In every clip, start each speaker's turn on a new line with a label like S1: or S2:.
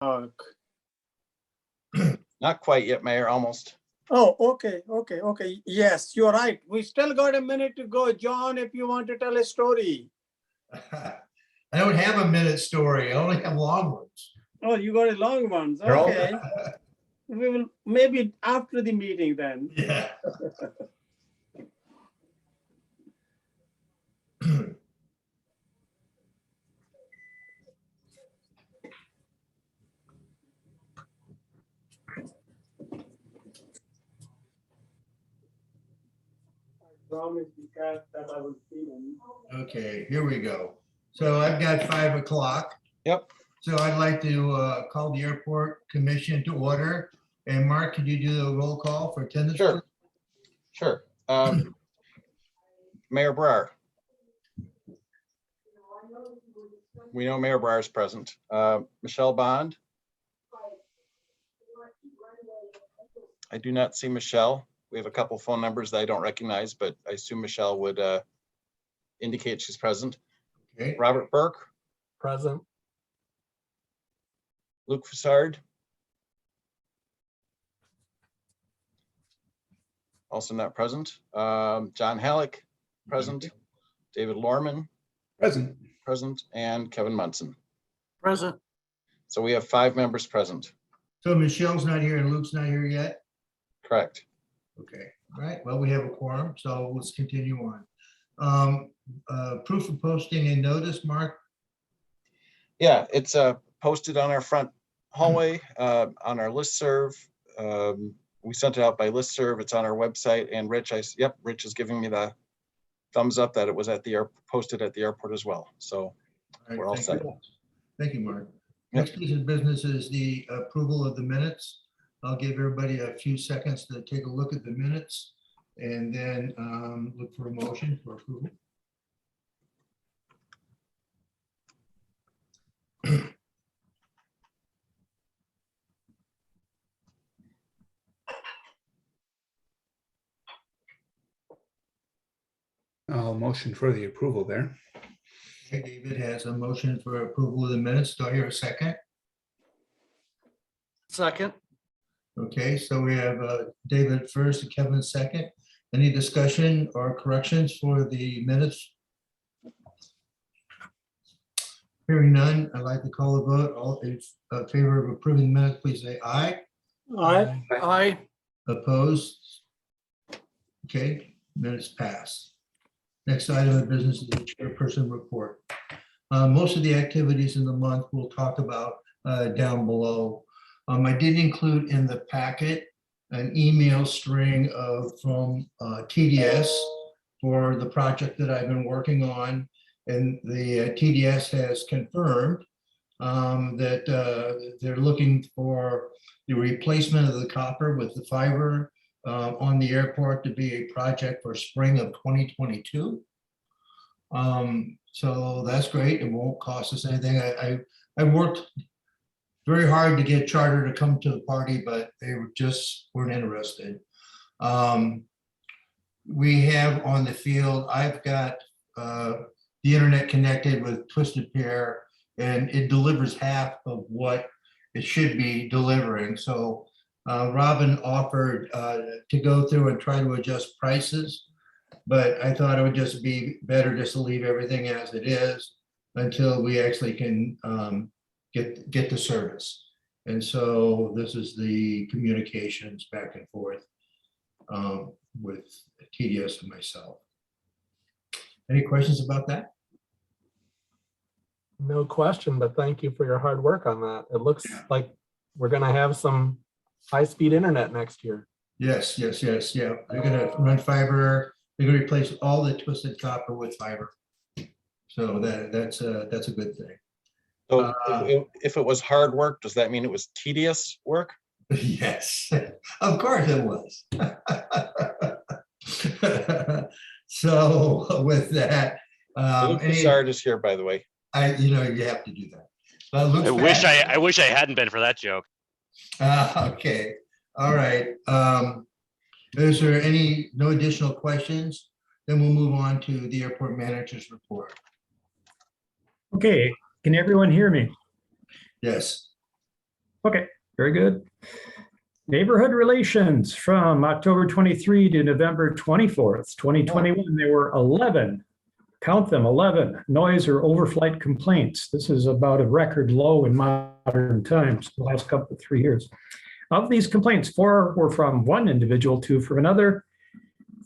S1: Not quite yet, Mayor, almost.
S2: Oh, okay. Yes, you're right. We still got a minute to go. John, if you want to tell a story.
S3: I don't have a minute story. I only have long ones.
S2: Oh, you got a long ones.
S3: They're all-
S2: Okay. We will maybe after the meeting then.
S3: Yeah.
S2: Promise you guys that I will see them.
S3: Okay, here we go. So I've got 5 o'clock.
S1: Yep.
S3: So I'd like to call the airport commission to order. And Mark, could you do the roll call for attendance?
S1: Sure. Sure. Mayor Brar. We know Mayor Brar is present. Michelle Bond. I do not see Michelle. We have a couple phone numbers that I don't recognize, but I assume Michelle would indicate she's present.
S3: Okay.
S1: Robert Burke.
S4: Present.
S1: Luke Fassard. Also not present. John Halleck, present. David Lorman,
S3: Present.
S1: present, and Kevin Munson.
S4: Present.
S1: So we have 5 members present.
S3: So Michelle's not here and Luke's not here yet?
S1: Correct.
S3: Okay, all right. Well, we have a quorum, so let's continue on. Proof of posting and notice, Mark?
S1: Yeah, it's posted on our front hallway, on our listserv. We sent it out by listserv. It's on our website. And Rich, Rich is giving me the thumbs up that it was at the posted at the airport as well. So
S3: right,
S1: we're all
S3: thank
S1: set.
S3: you. Thank you, Mark.
S1: Yep.
S3: Next piece of business is the approval of the minutes. I'll give everybody a few seconds to take a look at the minutes and then look for a motion for approval.
S5: I'll motion for the approval there.
S3: Okay, David has a motion for approval of the minutes. Do I hear a second?
S4: Second.
S3: Okay, so we have David first and Kevin second. Any discussion or corrections for the minutes? Hearing none, I'd like to call a vote. All in favor of approving the minutes, please say aye.
S2: Aye.
S4: Aye.
S3: Opposed? Okay, minutes pass. Next item of business is the chairperson report. Most of the activities in the month we'll talk about down below. I did include in the packet an email string from TDS for the project that I've been working on. And the TDS has confirmed that they're looking for the replacement of the copper with the fiber on the airport to be a project for spring of 2022. So that's great. It won't cost us anything. I worked very hard to get Charter to come to the party, but they weren't interested. We have on the field, I've got the internet connected with Twisted Pair, and it delivers half of what it should be delivering. So Robin offered to go through and try to adjust prices, but I thought it would just be better just to leave everything as it is until we actually can get the service. And so this is the communications back and forth with TDS and myself. Any questions about that?
S4: No question, but thank you for your hard work on that. It looks like we're gonna have some high-speed internet next year.
S3: Yes, yeah. They're gonna run fiber. They're gonna replace all the twisted copper with fiber. So that's a good thing.
S1: So if it was hard work, does that mean it was tedious work?
S3: Yes, of course it was. So with that,
S1: Luke Fassard is here, by the way.
S3: you have to do that.
S6: I wish I hadn't been for that joke.
S3: Okay, all right. Is there no additional questions? Then we'll move on to the airport manager's report.
S7: Okay, can everyone hear me?
S3: Yes.
S7: Okay, very good. Neighborhood relations from October 23 to November 24th, 2021, there were 11, count them, 11 noise or overflight complaints. This is about a record low in modern times, the last couple of 3 years. Of these complaints, 4 were from one individual, 2 from another.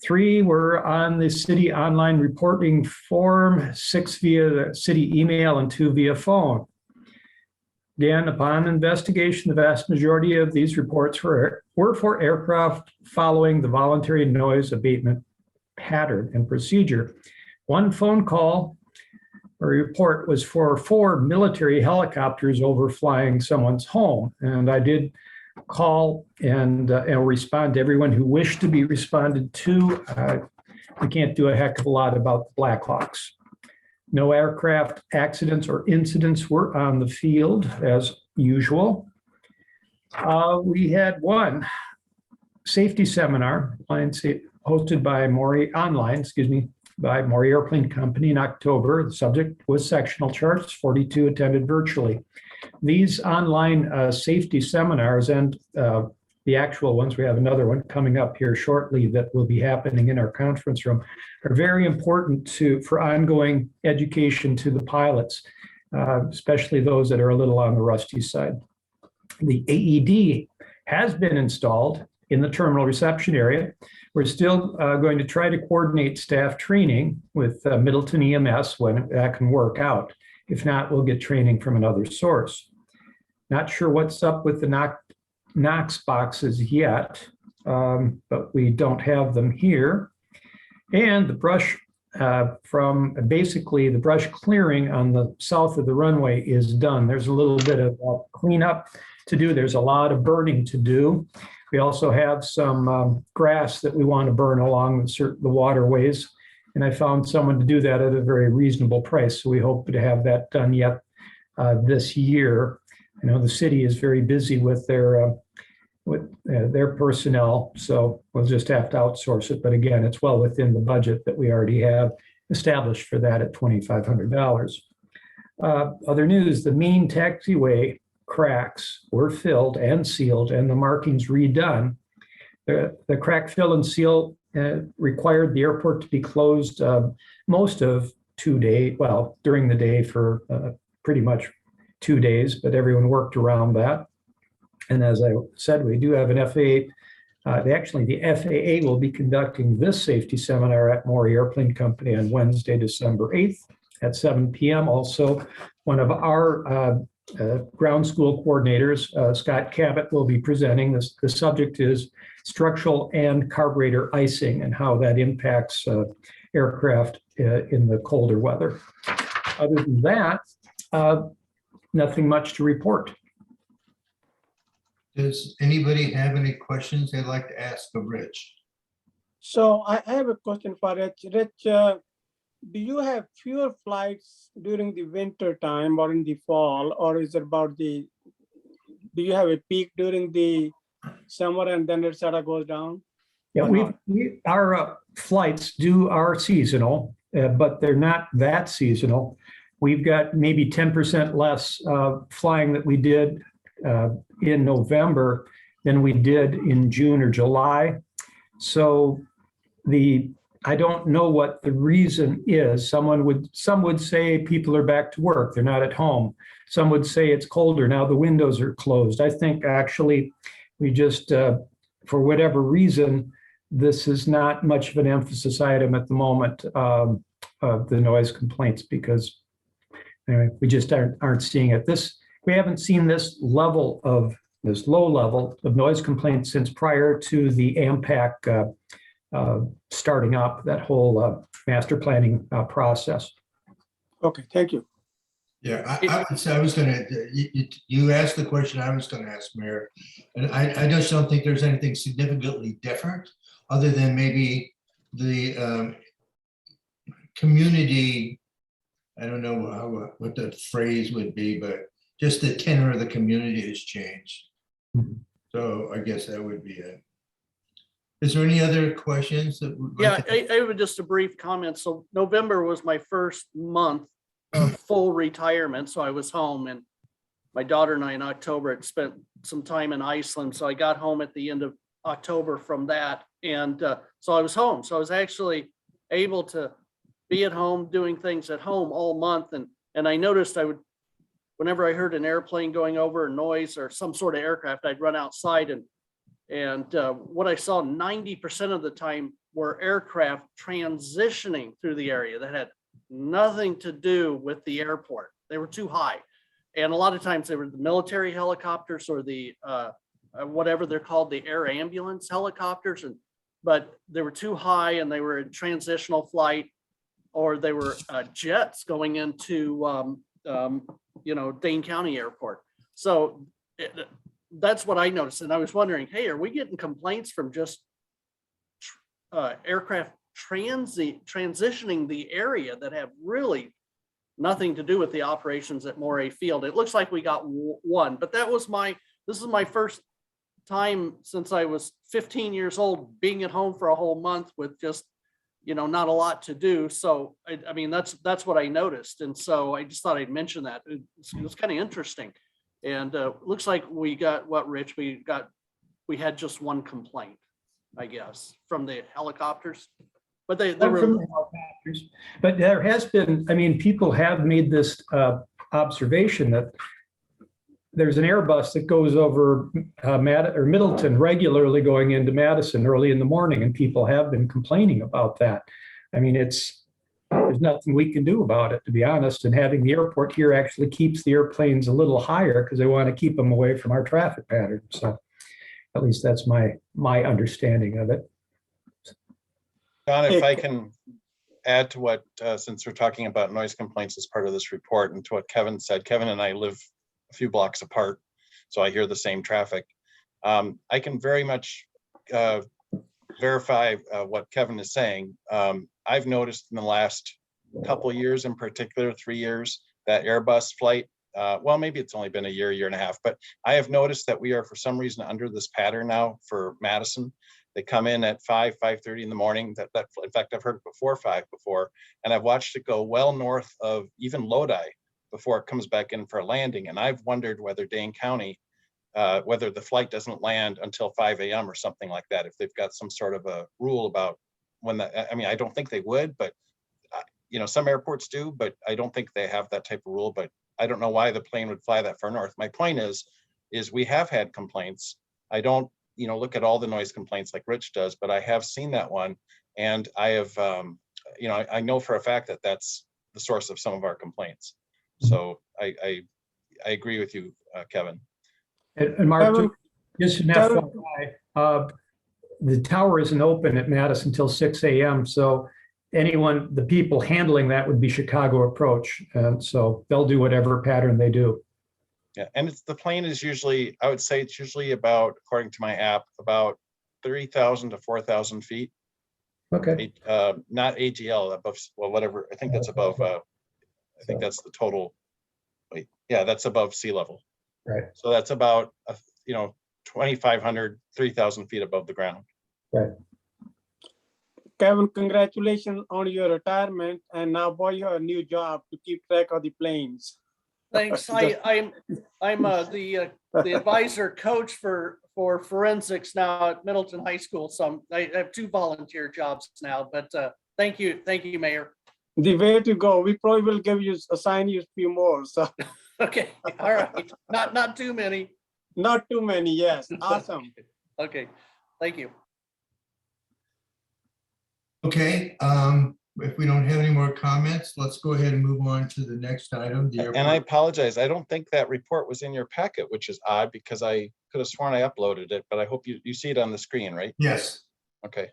S7: 3 were on the city online reporting form, 6 via the city email, and 2 via phone. Again, upon investigation, the vast majority of these reports were for aircraft following the voluntary noise abatement pattern and procedure. 1 phone call or report was for 4 military helicopters overflying someone's home. And I did call and respond to everyone who wished to be responded to. We can't do a heck of a lot about the Blackhawks. No aircraft accidents or incidents were on the field as usual. We had 1 safety seminar hosted by by Maury Airplane Company in October. The subject was sectional charts, 42 attended virtually. These online safety seminars and the actual ones, we have another one coming up here shortly that will be happening in our conference room, are very important for ongoing education to the pilots, especially those that are a little on the rusty side. The AED has been installed in the terminal reception area. We're still going to try to coordinate staff training with Middleton EMS when that can work out. If not, we'll get training from another source. Not sure what's up with the Knox boxes yet, but we don't have them here. And the brush basically the brush clearing on the south of the runway is done. There's a little bit of cleanup to do. There's a lot of burning to do. We also have some grass that we want to burn along the waterways. And I found someone to do that at a very reasonable price. So we hope to have that done yet this year. I know the city is very busy with their personnel, so we'll just have to outsource it. But again, it's well within the budget that we already have established for that at $2,500. Other news, the main taxiway cracks were filled and sealed and the markings redone. The crack, fill, and seal required the airport to be closed most of 2 days, well, during the day for pretty much 2 days, but everyone worked around that. And as I said, we do have an FAA. The FAA will be conducting this safety seminar at Maury Airplane Company on Wednesday, December 8th at 7 p.m. Also, one of our ground school coordinators, Scott Cabot, will be presenting. The subject is structural and carburetor icing and how that impacts aircraft in the colder weather. Other than that, nothing much to report.
S3: Does anybody have any questions they'd like to ask of Rich?
S2: So I have a question for Rich. Rich, do you have fewer flights during the winter time or in the fall, or is it do you have a peak during the summer and then it sort of goes down?
S7: Yeah, our flights are seasonal, but they're not that seasonal. We've got maybe 10% less flying that we did in November than we did in June or July. So I don't know what the reason is. Some would say people are back to work, they're not at home. Some would say it's colder, now the windows are closed. I think actually we just, for whatever reason, this is not much of an emphasis item at the moment of the noise complaints, because anyway, we just aren't seeing it. We haven't seen this low level of noise complaints since prior to the AMPAC starting up that whole master planning process.
S2: Okay, thank you.
S3: Yeah, I was gonna, you asked the question I was gonna ask, Mayor, and I just don't think there's anything significantly different other than maybe the community, I don't know what the phrase would be, but just the tenor of the community has changed. So I guess that would be it. Is there any other questions?
S8: Yeah, I have just a brief comment. So November was my first month of full retirement, so I was home, and my daughter and I in October had spent some time in Iceland. So I got home at the end of October from that. And so I was home. So I was actually able to be at home doing things at home all month. And I noticed whenever I heard an airplane going over, a noise or some sort of aircraft, I'd run outside and what I saw 90% of the time were aircraft transitioning through the area that had nothing to do with the airport. They were too high. And a lot of times they were the military helicopters or the whatever they're called, the air ambulance helicopters. But they were too high and they were in transitional flight, or they were jets going into Dane County Airport. So that's what I noticed. And I was wondering, hey, are we getting complaints from just aircraft transitioning the area that have really nothing to do with the operations at Moray Field? It looks like we got one, but this is my first time since I was 15 years old being at home for a whole month with just, not a lot to do. So, I mean, that's what I noticed. And so I just thought I'd mention that. It was kind of interesting. And looks like we got Rich? We had just one complaint, I guess, from the helicopters. But they
S7: Not
S8: were
S7: from the helicopters, but there has been, I mean, people have made this observation that there's an Airbus that goes over Middleton regularly going into Madison early in the morning, and people have been complaining about that. I mean, there's nothing we can do about it, to be honest. And having the airport here actually keeps the airplanes a little higher because they want to keep them away from our traffic pattern. So at least that's my understanding of it.
S1: John, if I can add to what, since we're talking about noise complaints as part of this report, and to what Kevin said, Kevin and I live a few blocks apart, so I hear the same traffic. I can very much verify what Kevin is saying. I've noticed in the last couple of years, in particular 3 years, that Airbus flight, well, maybe it's only been a year and a half, but I have noticed that we are for some reason under this pattern now for Madison. They come in at 5:30 in the morning. That in fact, I've heard it before 5 before, and I've watched it go well north of even Lodi before it comes back in for a landing. And I've wondered whether Dane County, whether the flight doesn't land until 5 a.m. or something like that, if they've got some sort of a rule about when that, I mean, I don't think they would, but some airports do, but I don't think they have that type of rule. But I don't know why the plane would fly that far north. My point is we have had complaints. I don't, look at all the noise complaints like Rich does, but I have seen that one. And I have, I know for a fact that that's the source of some of our complaints. So I agree with you, Kevin.
S7: And Mark, just an FYI, the tower isn't open at Madison until 6 a.m. So the people handling that would be Chicago Approach. And so they'll do whatever pattern they do.
S1: Yeah, and the plane is usually, I would say it's usually about, according to my app, about 3,000 to 4,000 feet.
S7: Okay.
S1: Not AGL, above, well, whatever, I think that's above, I think that's the total, that's above sea level.
S7: Right.
S1: So that's about, 2,500, 3,000 feet above the ground.
S7: Right.
S2: Kevin, congratulations on your retirement, and now boy, you have a new job to keep track of the planes.
S8: Thanks. I'm the advisor coach for forensics now at Middleton High School. So I have 2 volunteer jobs now, but thank you, Mayor.
S2: The way to go. We probably will assign you a few more. So
S8: Okay, all right, not too many.
S2: not too many. Yes, awesome.
S8: Okay, thank you.
S3: Okay, if we don't have any more comments, let's go ahead and move on to the next item. The
S1: And I
S3: airport.
S1: apologize, I don't think that report was in your packet, which is odd because I could have sworn I uploaded it, but I hope you see it on the screen, right?
S3: Yes,
S1: Okay,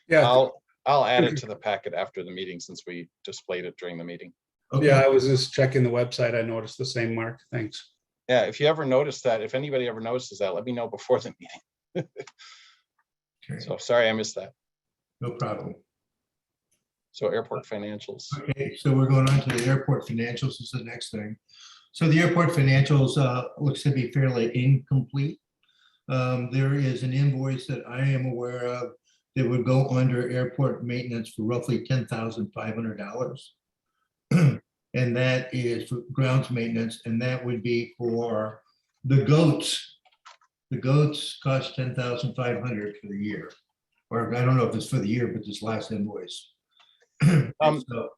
S5: Yeah,
S1: I'll add it to the packet after the meeting since we displayed it during the meeting.
S3: okay.
S5: yeah, I was just checking the website. I noticed the same, Mark. Thanks.
S1: Yeah, if you ever notice that, if anybody ever notices that, let me know before the meeting.
S3: Okay,
S1: So sorry, I missed that.
S3: no problem.
S1: So airport financials.
S3: Okay, so we're going on to the airport financials is the next thing. So the airport financials looks to be fairly incomplete. There is an invoice that I am aware of that would go under airport maintenance for roughly $10,500. and that is for grounds maintenance, and that would be for the goats. The goats cost 10,500 for the year, or I don't know if it's for the year, but this last invoice. So,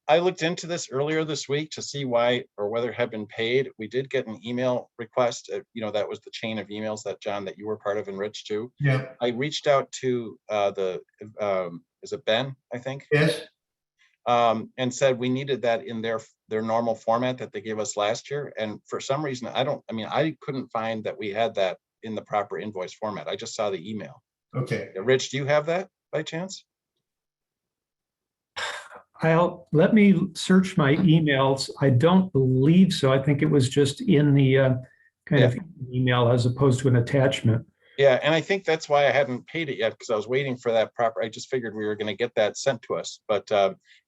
S1: I looked into this earlier this week to see why or whether it had been paid. We did get an email request. That was the chain of emails that, John, that you were part of, and Rich too.
S3: yeah,
S1: I reached out to is it Ben, I think?
S3: yes,
S1: And said we needed that in their normal format that they gave us last year. And for some reason, I couldn't find that we had that in the proper invoice format. I just saw the email.
S3: okay.
S1: Rich, do you have that by chance?
S7: Let me search my emails. I don't believe so. I think it was just in the kind of email as opposed to an attachment.
S1: Yeah, and I think that's why I hadn't paid it yet, because I was waiting for that proper. I just figured we were going to get that sent to us. But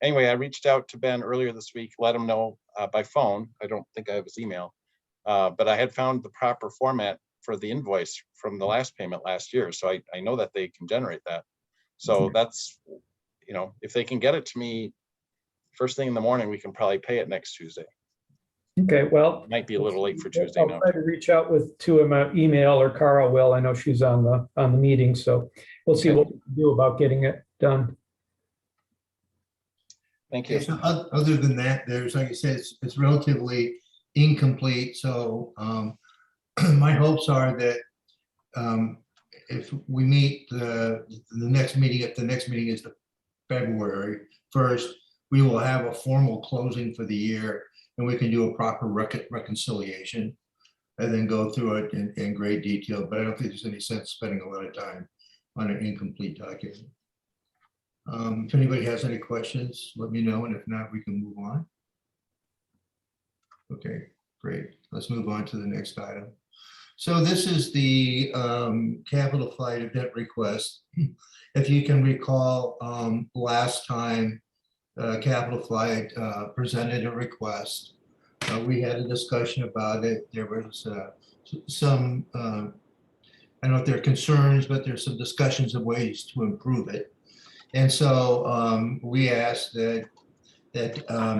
S1: anyway, I reached out to Ben earlier this week, let him know by phone. I don't think I have his email, but I had found the proper format for the invoice from the last payment last year. So I know that they can generate that. So that's, if they can get it to me first thing in the morning, we can probably pay it next Tuesday.
S7: Okay, well,
S1: Might be a little late for Tuesday
S7: I'll
S1: now.
S7: try to reach out to him email, or Carl will. I know she's on the meeting, so we'll see what we can do about getting it done.
S1: Thank you.
S3: So other than that, there's, like I said, it's relatively incomplete. So my hopes are that if we meet the next meeting, if the next meeting is the February 1st, we will have a formal closing for the year, and we can do a proper reconciliation and then go through it in great detail. But I don't think there's any sense spending a lot of time on an incomplete document. If anybody has any questions, let me know, and if not, we can move on. Okay, great. Let's move on to the next item. So this is the Capital Flight event request. If you can recall, last time Capital Flight presented a request, we had a discussion about it. There was some, I don't know if there are concerns, but there's some discussions of ways to improve it. And so we asked that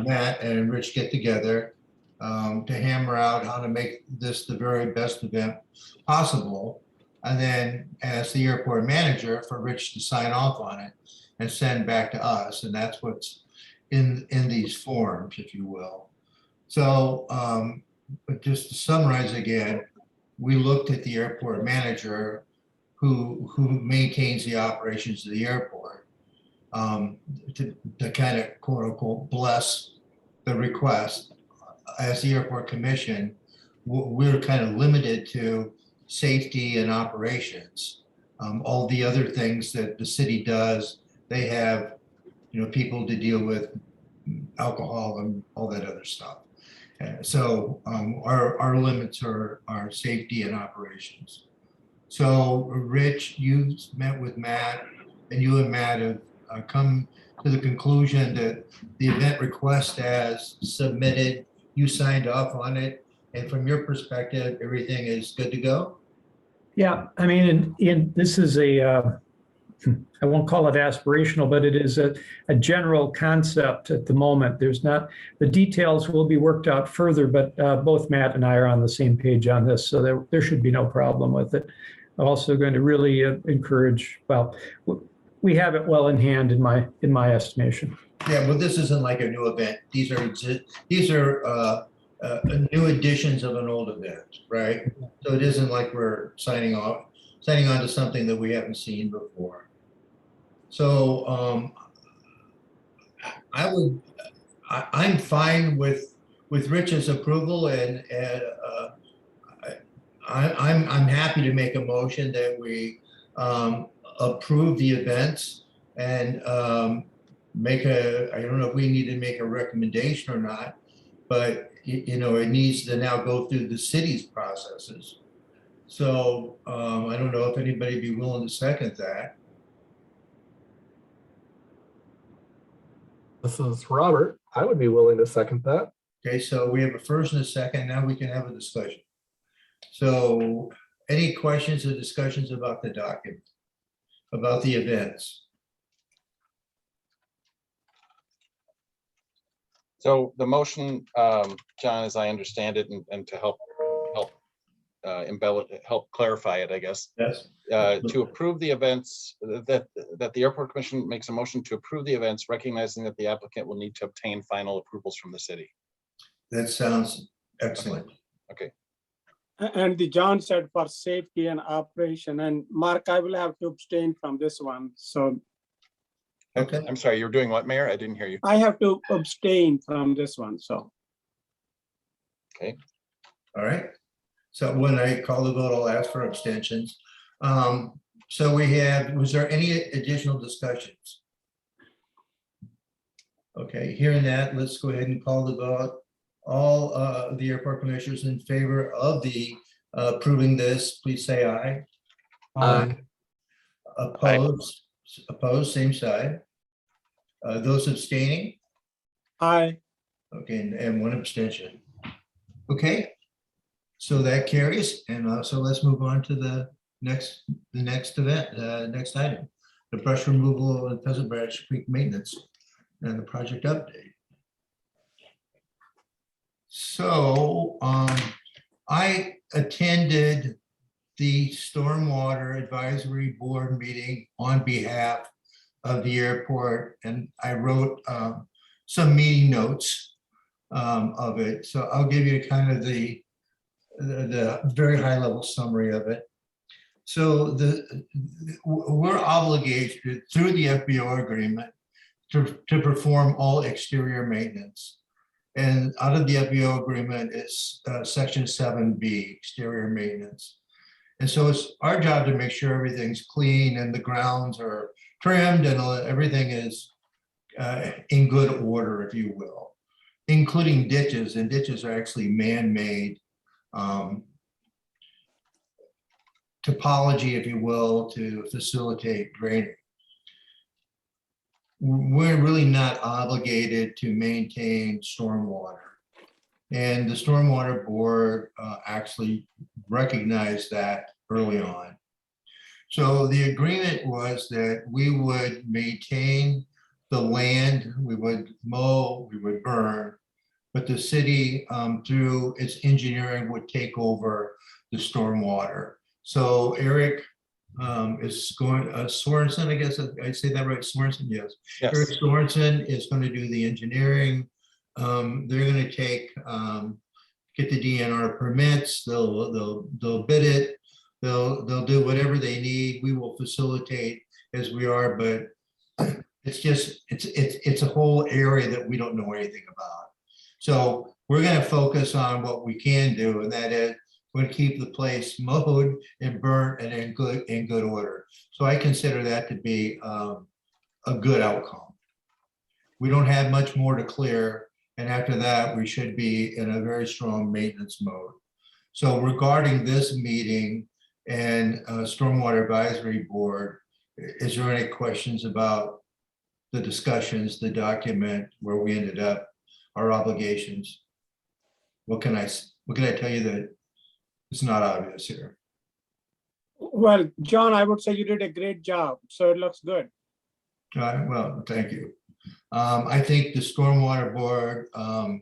S3: Matt and Rich get together to hammer out how to make this the very best event possible. And then ask the airport manager for Rich to sign off on it and send back to us. And that's what's in these forms, if you will. So but just to summarize again, we looked at the airport manager who maintains the operations of the airport to kind of quote unquote bless the request. As the airport commission, we're kind of limited to safety and operations. All the other things that the city does, they have, people to deal with alcohol and all that other stuff. So our limits are safety and operations. So Rich, you met with Matt, and you and Matt have come to the conclusion that the event request as submitted, you signed off on it, and from your perspective, everything is good to go?
S7: Yeah, I mean, this is I won't call it aspirational, but it is a general concept at the moment. There's not, the details will be worked out further, but both Matt and I are on the same page on this, so there should be no problem with it. I'm also going to really encourage, well, we have it well in hand in my estimation.
S3: Yeah, well, this isn't like a new event. These are new editions of an old event, right? So it isn't like we're signing on to something that we haven't seen before. So I'm fine with Rich's approval, and I'm happy to make a motion that we approve the events and I don't know if we need to make a recommendation or not, but it needs to now go through the city's processes. So I don't know if anybody would be willing to second that.
S4: This is Robert. I would be willing to second that.
S3: Okay, so we have a first and a second. Now we can have a discussion. So any questions or discussions about the document, about the events?
S1: So the motion, John, as I understand it, and to help embellish, help clarify it, I guess,
S3: Yes.
S1: to approve the events, that the airport commission makes a motion to approve the events, recognizing that the applicant will need to obtain final approvals from the city.
S3: That sounds excellent.
S2: And the John said for safety and operation, and Mark, I will have to abstain from this one. So
S3: Okay.
S1: I'm sorry, you're doing what, Mayor? I didn't hear you.
S2: I have to abstain from this one, so.
S3: All right. So when I call the vote, I'll ask for abstentions. So was there any additional discussions? Okay, hearing that, let's go ahead and call the vote. All the airport commissioners in favor of the approving this, please say aye.
S4: Aye.
S3: Opposed, same side. Those abstaining?
S2: Aye.
S3: Okay, and one abstention. Okay, so that carries, and so let's move on to the next event, next item. The brush removal and Pheasant Barrage Creek maintenance and the project update. So I attended the Stormwater Advisory Board meeting on behalf of the airport, and I wrote some meeting notes of it. So I'll give you kind of the very high level summary of it. So we're obligated through the FBO agreement to perform all exterior maintenance. And out of the FBO agreement is section 7B, exterior maintenance. And so it's our job to make sure everything's clean and the grounds are trimmed and everything is in good order, if you will, including ditches, and ditches are actually man-made topology, if you will, to facilitate grading. We're really not obligated to maintain stormwater. And the Stormwater Board actually recognized that early on. So the agreement was that we would maintain the land, we would mow, we would burn, but the city through its engineering would take over the stormwater. So Eric is going, Sorensen, I guess I say that right, Sorensen, yes.
S1: Yes.
S3: Eric Sorensen is going to do the engineering. They're going to get the DNR permits. They'll bid it. They'll do whatever they need. We will facilitate as we are, but it's a whole area that we don't know anything about. So we're going to focus on what we can do, and that is we're going to keep the place mowed and burnt and in good order. So I consider that to be a good outcome. We don't have much more to clear, and after that, we should be in a very strong maintenance mode. So regarding this meeting and Stormwater Advisory Board, is there any questions about the discussions, the document, where we ended up, our obligations? What can I tell you that it's not obvious here?
S2: Well, John, I would say you did a great job, so it looks good.
S3: Well, thank you. I think the Stormwater Board, I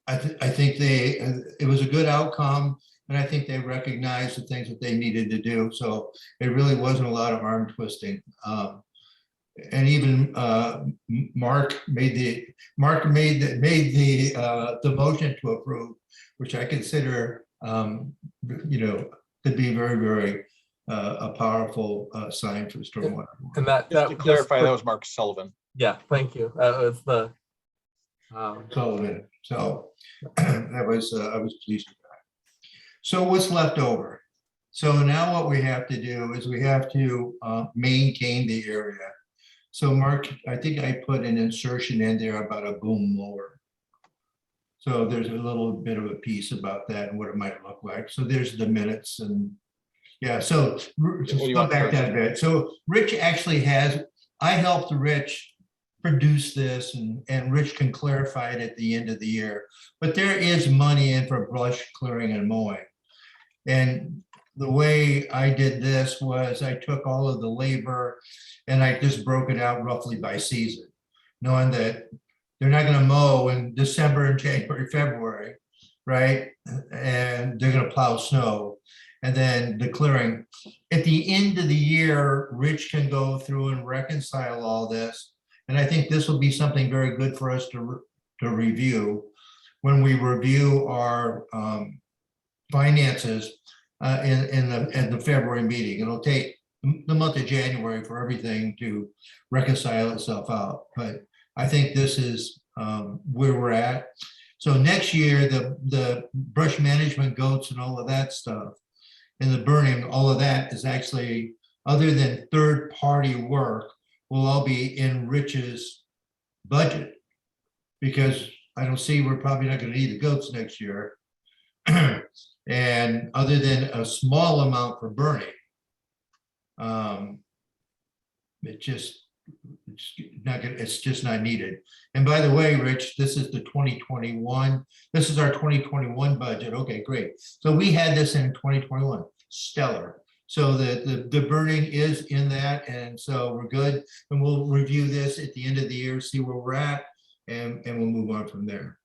S3: think it was a good outcome, and I think they recognized the things that they needed to do. So it really wasn't a lot of arm twisting. And even Mark made the motion to approve, which I consider to be very, very a powerful sign for the Stormwater Board.
S4: And that
S1: Just to clarify, that was Mark Sullivan.
S4: yeah, thank you. That was the
S3: So that was I was pleased with that. So what's left over? So now what we have to do is we have to maintain the area. So Mark, I think I put an insertion in there about a boom mower. So there's a little bit of a piece about that and what it might look like. So there's the minutes and yeah, so
S1: do you
S3: go
S1: want
S3: back
S1: first?
S3: that bit. So Rich actually I helped Rich produce this and Rich can clarify it at the end of the year. But there is money in for brush clearing and mowing. And the way I did this was I took all of the labor and I just broke it out roughly by season, knowing that they're not gonna mow in December and January, February, right? And they're gonna plow snow. And then the clearing, at the end of the year, Rich can go through and reconcile all this. And I think this will be something very good for us to review when we review our finances in the February meeting. It'll take the month of January for everything to reconcile itself out. But I think this is where we're at. So next year, the brush management goats and all of that stuff, and the burning, all of that is actually, other than third-party work, will all be in Rich's budget. Because I don't see, we're probably not gonna need the goats next year. And other than a small amount for burning, it's just not needed. And by the way, Rich, this is the 2021, this is our 2021 budget. Okay, great. So we had this in 2021, stellar. So the burning is in that, and so we're good. And we'll review this at the end of the year, see where we're at, and we'll move on from there.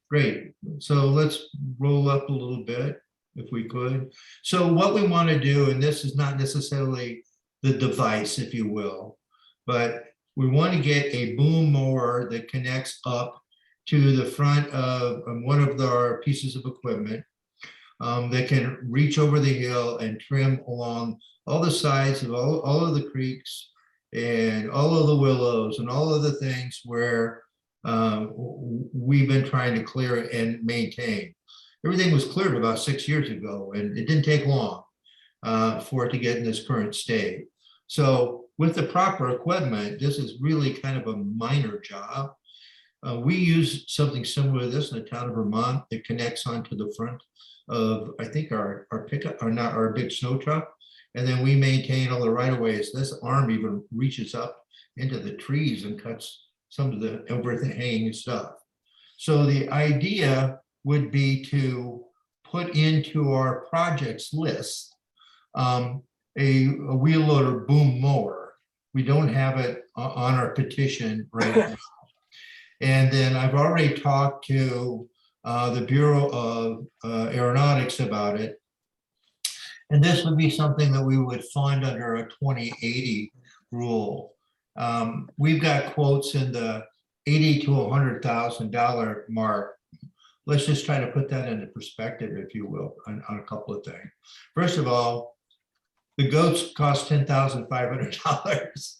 S3: Great. So let's roll up a little bit if we could. So what we want to do, and this is not necessarily the device, if you will, but we want to get a boom mower that connects up to the front of one of our pieces of equipment that can reach over the hill and trim along all the sides of all of the creeks and all of the willows and all of the things where we've been trying to clear and maintain. Everything was cleared about 6 years ago, and it didn't take long for it to get in this current state. So with the proper equipment, this is really kind of a minor job. We use something similar to this in the town of Vermont that connects onto the front of, I think, our pickup, or not our big snow truck. And then we maintain all the right of ways. This arm even reaches up into the trees and cuts some of the overhanging stuff. So the idea would be to put into our projects list a wheel loader boom mower. We don't have it on our petition right now. And then I've already talked to the Bureau of Aeronautics about it. And this would be something that we would fund under a 2080 rule. We've got quotes in the $80,000 to $100,000 mark. Let's just try to put that into perspective, if you will, on a couple of things. First of all, the goats cost $10,500.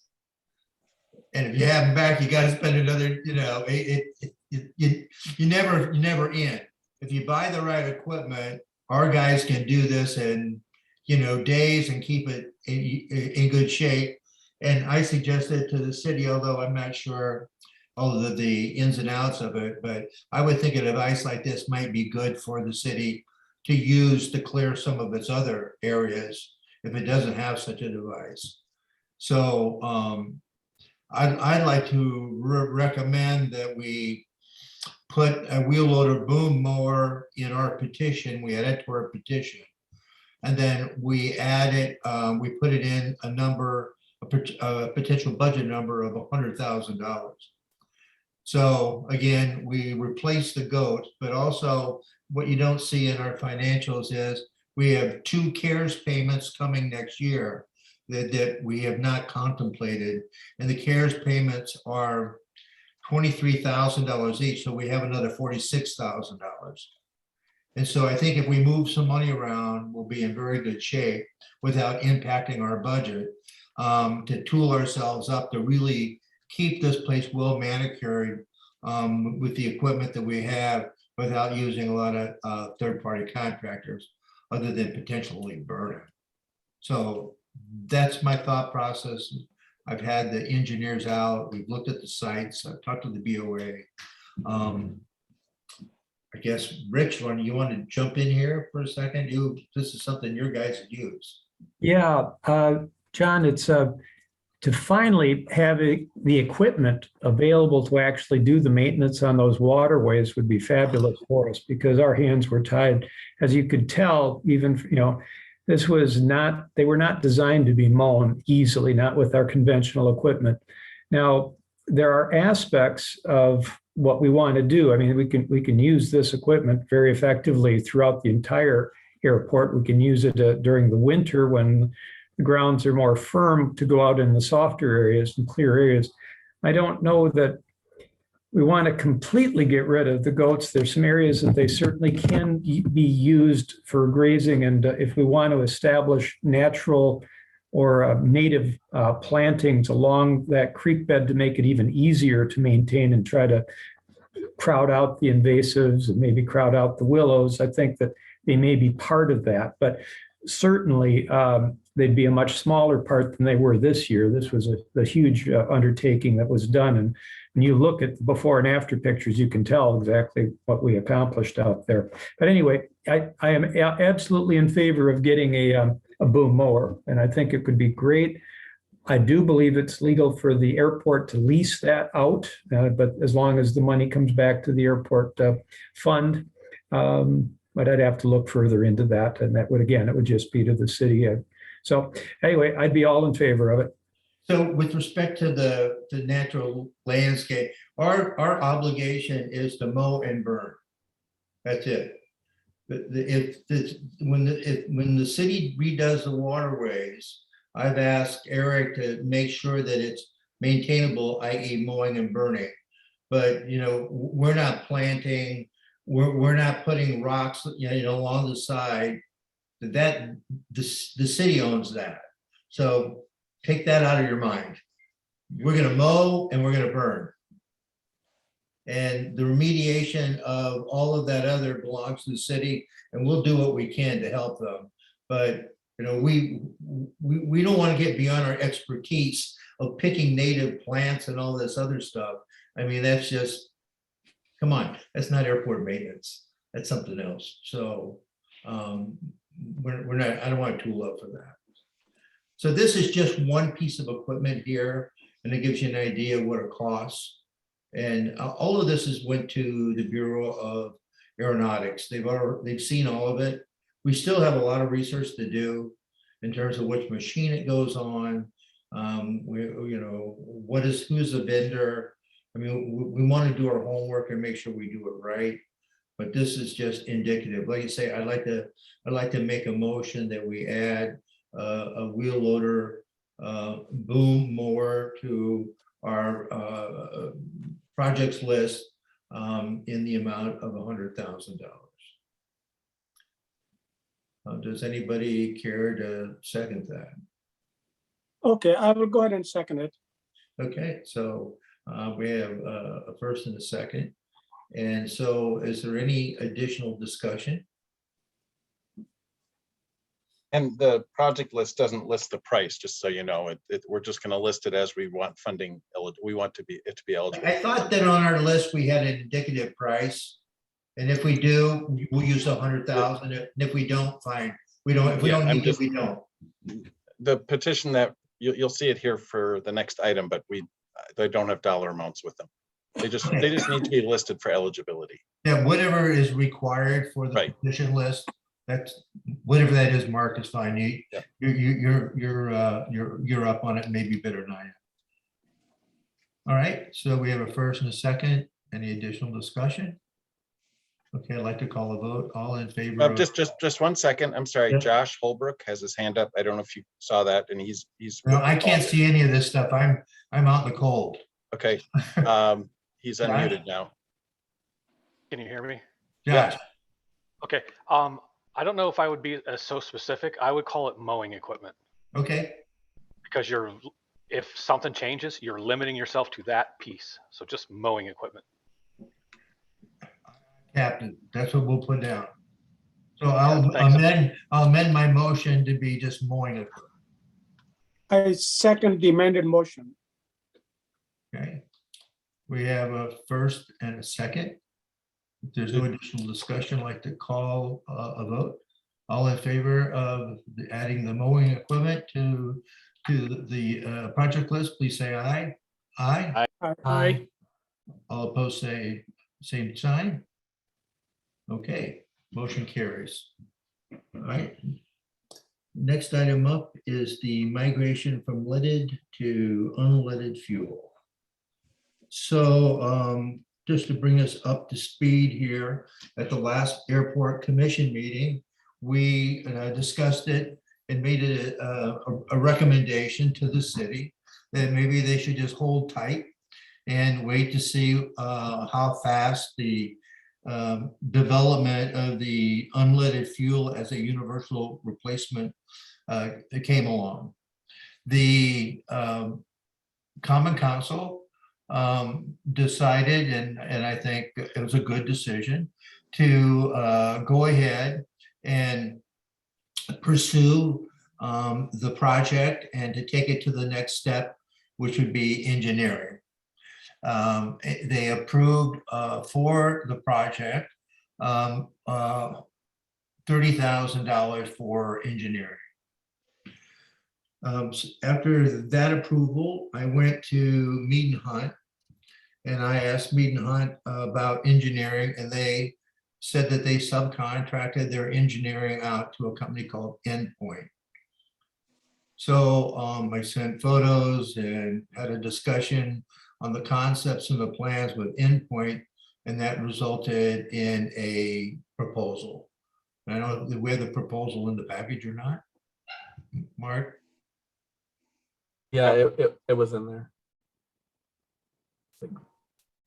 S3: And if you have them back, you got to spend another, you know, you never end. If you buy the right equipment, our guys can do this in, you know, days and keep it in good shape. And I suggested to the city, although I'm not sure all of the ins and outs of it, but I would think a device like this might be good for the city to use to clear some of its other areas if it doesn't have such a device. So I'd like to recommend that we put a wheel loader boom mower in our petition. We add it to our petition. And then we add it, we put it in a number, a potential budget number of $100,000. So again, we replace the goat, but also what you don't see in our financials is we have 2 CARES payments coming next year that we have not contemplated. And the CARES payments are $23,000 each. So we have another $46,000. And so I think if we move some money around, we'll be in very good shape without impacting our budget to tool ourselves up to really keep this place well manicured with the equipment that we have without using a lot of third-party contractors other than potentially burning. So that's my thought process. I've had the engineers out, we've looked at the sites, I've talked to the BOA. I guess, Rich, you want to jump in here for a second? This is something your guys use.
S7: Yeah, John, it's to finally have the equipment available to actually do the maintenance on those waterways would be fabulous for us because our hands were tied. As you could tell, even, you know, this was not, they were not designed to be mown easily, not with our conventional equipment. Now, there are aspects of what we want to do. I mean, we can use this equipment very effectively throughout the entire airport. We can use it during the winter when the grounds are more firm to go out in the softer areas and clear areas. I don't know that we want to completely get rid of the goats. There's some areas that they certainly can be used for grazing. And if we want to establish natural or native plantings along that creek bed to make it even easier to maintain and try to crowd out the invasives and maybe crowd out the willows, I think that they may be part of that. But certainly they'd be a much smaller part than they were this year. This was a huge undertaking that was done. And when you look at the before and after pictures, you can tell exactly what we accomplished out there. But anyway, I am absolutely in favor of getting a boom mower, and I think it could be great. I do believe it's legal for the airport to lease that out, but as long as the money comes back to the airport fund. But I'd have to look further into that, and that would, again, it would just be to the city. So anyway, I'd be all in favor of it.
S3: So with respect to the natural landscape, our obligation is to mow and burn. That's it. When the city redoes the waterways, I've asked Eric to make sure that it's maintainable, i.e. mowing and burning. But, you know, we're not planting, we're not putting rocks, you know, along the side. That the city owns that. So take that out of your mind. We're gonna mow and we're gonna burn. And the remediation of all of that other belongs to the city, and we'll do what we can to help them. But you know, we don't want to get beyond our expertise of picking native plants and all this other stuff. I mean, that's just, come on, that's not airport maintenance. That's something else. So we're not, I don't want to tool up for that. So this is just one piece of equipment here, and it gives you an idea of what it costs. And all of this went to the Bureau of Aeronautics. They've seen all of it. We still have a lot of research to do in terms of which machine it goes on. You know, who's the vendor? I mean, we want to do our homework and make sure we do it right. But this is just indicative. Like I say, I'd like to make a motion that we add a wheel loader boom mower to our projects list in the amount of $100,000. Does anybody care to second that?
S2: Okay, I will go ahead and second it.
S3: Okay, so we have a first and a second. And so is there any additional discussion?
S1: And the project list doesn't list the price, just so you know. We're just going to list it as we want funding. We want it to be eligible.
S3: I thought that on our list, we had an indicative price. And if we do, we'll use 100,000. And if we don't, fine. We don't, if we don't need it, we don't.
S1: The petition that you'll see it here for the next item, but they don't have dollar amounts with them. They just need to be listed for eligibility.
S3: Yeah, whatever is required for the petition list, that's whatever that is, Mark, is fine. You're up on it, maybe better than I am. All right, so we have a first and a second. Any additional discussion? Okay, I'd like to call a vote. All in favor?
S1: Just 1 second. I'm sorry.
S3: Yeah.
S1: Josh Holbrook has his hand up. I don't know if you saw that, and he's.
S3: No, I can't see any of this stuff. I'm out in the cold.
S1: Okay. He's unmuted now.
S9: Can you hear me?
S3: Josh.
S9: Okay. I don't know if I would be so specific. I would call it mowing equipment.
S3: Okay.
S9: Because if something changes, you're limiting yourself to that piece. So just mowing equipment.
S3: Captain, that's what we'll put down. So I'll amend my motion to be just mowing equipment.
S2: I second the amended motion.
S3: Okay. We have a first and a second. If there's no additional discussion, I'd like to call a vote. All in favor of adding the mowing equipment to the project list, please say aye. Aye.
S4: Aye.
S3: All opposed say same sign. Okay, motion carries. All right. Next item up is the migration from leaded to unleaded fuel. So just to bring us up to speed here, at the last airport commission meeting, we discussed it and made it a recommendation to the city that maybe they should just hold tight and wait to see how fast the development of the unleaded fuel as a universal replacement came along. The Common Council decided, and I think it was a good decision, to go ahead and pursue the project and to take it to the next step, which would be engineering. They approved for the project $30,000 for engineering. After that approval, I went to Mead and Hunt and I asked Mead and Hunt about engineering, and they said that they subcontracted their engineering out to a company called Endpoint. So I sent photos and had a discussion on the concepts and the plans with Endpoint, and that resulted in a proposal. I don't know if we have the proposal in the package or not. Mark?
S4: Yeah, it was in there.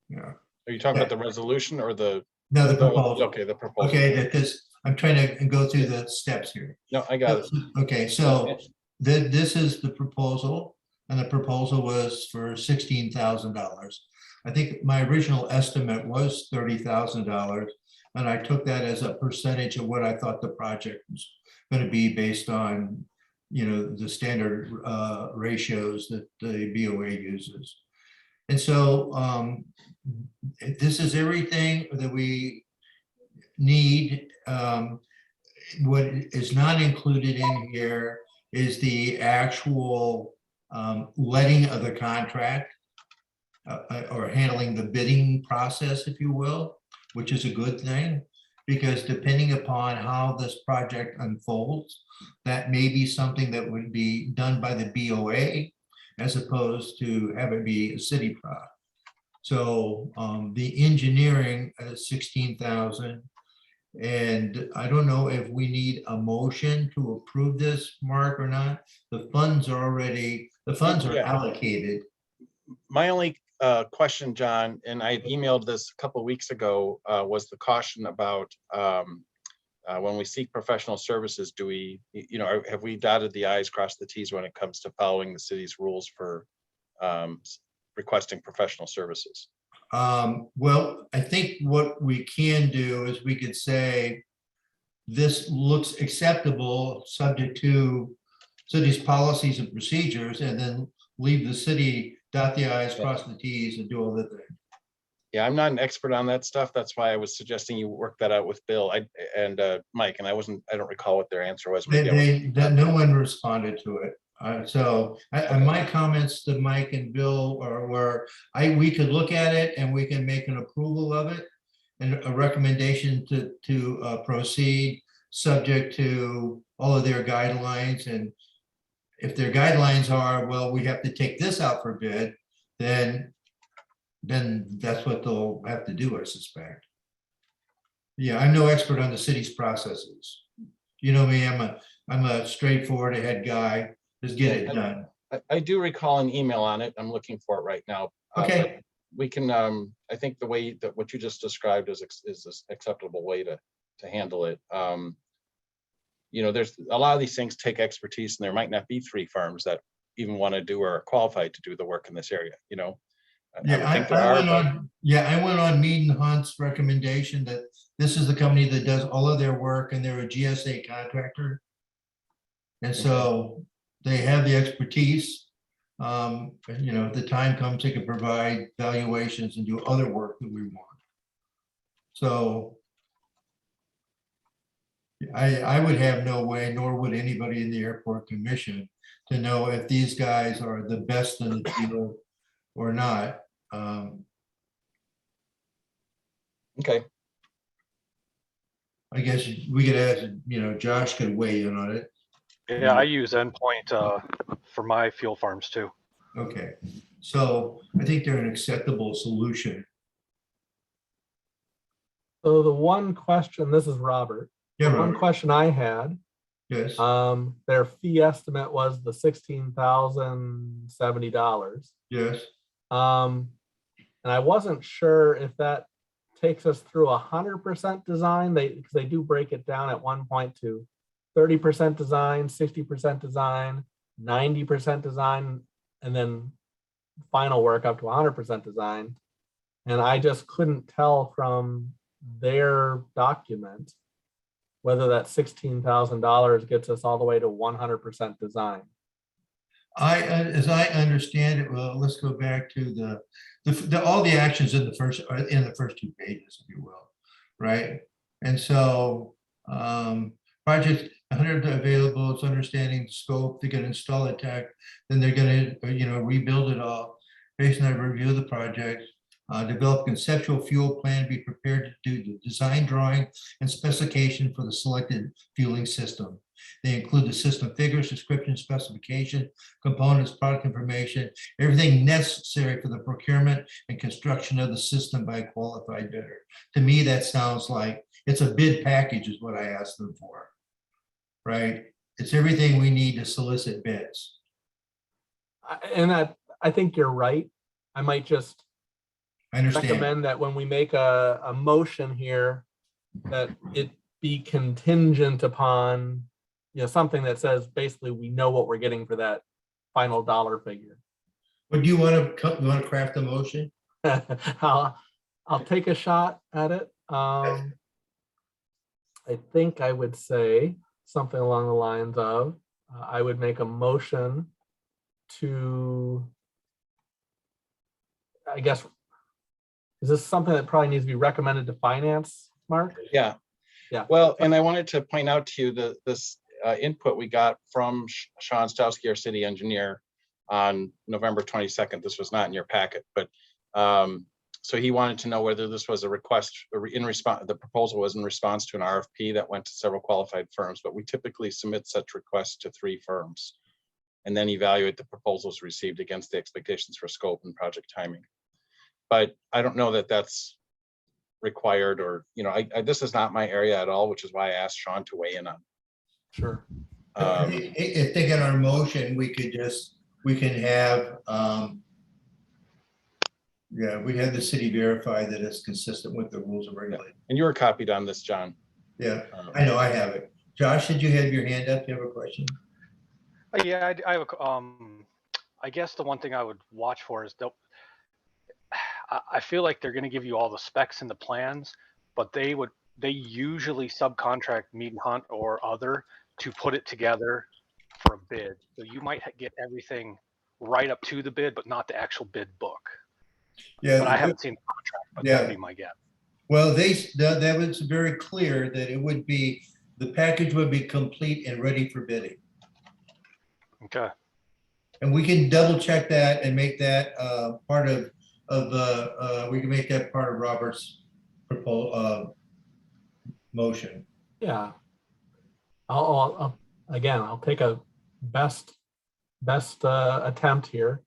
S3: Yeah.
S1: Are you talking about the resolution or the?
S3: No, the proposal.
S1: Okay, the proposal.
S3: Okay, that this, I'm trying to go through the steps here.
S1: No, I got it.
S3: Okay, so this is the proposal, and the proposal was for $16,000. I think my original estimate was $30,000, and I took that as a percentage of what I thought the project was going to be based on, you know, the standard ratios that the BOA uses. And so this is everything that we need. What is not included in here is the actual letting of the contract or handling the bidding process, if you will, which is a good thing, because depending upon how this project unfolds, that may be something that would be done by the BOA as opposed to have it be a city product. So the engineering is 16,000. And I don't know if we need a motion to approve this, Mark, or not. The funds are already, the funds are allocated.
S1: My only question, John, and I emailed this a couple of weeks ago, was the caution about when we seek professional services, do we, you know, have we dotted the i's, crossed the t's when it comes to following the city's rules for requesting professional services?
S3: Well, I think what we can do is we could say this looks acceptable, subject to city's policies and procedures, and then leave the city, dot the i's, cross the t's, and do all the things.
S1: Yeah, I'm not an expert on that stuff. That's why I was suggesting you work that out with Bill and Mike, and I don't recall what their answer was.
S3: No one responded to it. So my comments to Mike and Bill were, we could look at it and we can make an approval of it and a recommendation to proceed, subject to all of their guidelines. And if their guidelines are, well, we have to take this out for bid, then that's what they'll have to do, I suspect. Yeah, I'm no expert on the city's processes. You know me, I'm a straightforward ahead guy. Just get it done.
S1: I do recall an email on it. I'm looking for it right now.
S3: Okay.
S1: We can, I think the way that what you just described is an acceptable way to handle it. You know, there's a lot of these things take expertise, and there might not be 3 firms that even want to do or are qualified to do the work in this area, you know?
S3: I went on Mead and Hunt's recommendation that this is the company that does all of their work, and they're a GSA contractor. And so they have the expertise. You know, if the time comes, they can provide valuations and do other work that we want. So I would have no way, nor would anybody in the airport commission, to know if these guys are the best in the field or not.
S1: Okay.
S3: I guess we could ask, you know, Josh could weigh in on it.
S9: Yeah, I use Endpoint for my fuel farms too.
S3: Okay. So I think they're an acceptable solution.
S4: So the one question, this is Robert.
S3: Yeah,
S4: The one
S3: Robert.
S4: question I had,
S3: Yes,
S4: their fee estimate was the $16,070.
S3: yes.
S4: And I wasn't sure if that takes us through 100% design. Because they do break it down at one point to 30% design, 60% design, 90% design, and then final work up to 100% design. And I just couldn't tell from their document whether that $16,000 gets us all the way to 100% design.
S3: As I understand it, well, let's go back to all the actions in the first 2 pages, if you will, right? And so project 100 available, it's understanding the scope, they're going to install a tech, then they're going to rebuild it all. Based on a review of the project, develop conceptual fuel plan, be prepared to do the design drawing and specification for the selected fueling system. They include the system figures, description, specification, components, product information, everything necessary for the procurement and construction of the system by a qualified bidder. To me, that sounds like it's a bid package is what I asked them for, right? It's everything we need to solicit bids.
S4: And I think you're right. I might just
S3: I understand.
S4: recommend that when we make a motion here, that it be contingent upon, something that says basically we know what we're getting for that final dollar figure.
S3: But do you want to craft a motion?
S4: I'll take a shot at it. I think I would say something along the lines of, I would make a motion to, I guess, is this something that probably needs to be recommended to finance, Mark?
S1: Yeah.
S4: Yeah.
S1: Well, and I wanted to point out to you this input we got from Sean Stowski, our city engineer, on November 22nd. This was not in your packet, but so he wanted to know whether this was a request in response. The proposal was in response to an RFP that went to several qualified firms, but we typically submit such requests to 3 firms and then evaluate the proposals received against the expectations for scope and project timing. But I don't know that that's required, or, this is not my area at all, which is why I asked Sean to weigh in on.
S4: Sure.
S3: I think in our motion, we can have, we have the city verify that it's consistent with the rules and regulations.
S1: And you were copied on this, John.
S3: Yeah, I know, I have it. Josh, did you have your hand up? Do you have a question?
S9: Yeah, I have I guess the one thing I would watch for is I feel like they're going to give you all the specs and the plans, but they usually subcontract Mead and Hunt or other to put it together for a bid. So you might get everything right up to the bid, but not the actual bid book.
S3: Yeah,
S9: but I haven't seen the contract, but
S3: yeah,
S9: that'd be my guess.
S3: Well, that was very clear that it would be, the package would be complete and ready for bidding.
S9: Okay.
S3: And we can double check that and make that part of we can make that part of Robert's motion.
S4: Yeah. I'll take a best attempt here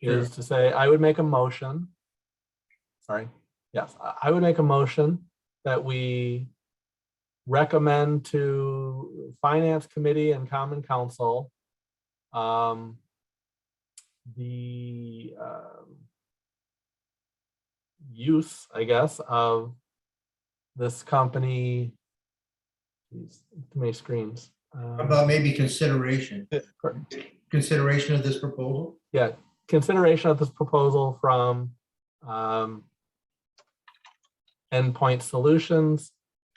S4: is to say, I would make a motion. Sorry. Yes, I would make a motion that we recommend to Finance Committee and Common Council the use, I guess, of this company. Geez, too many screens.
S3: How about maybe consideration of this proposal?
S4: Yeah, consideration of this proposal from Endpoint Solutions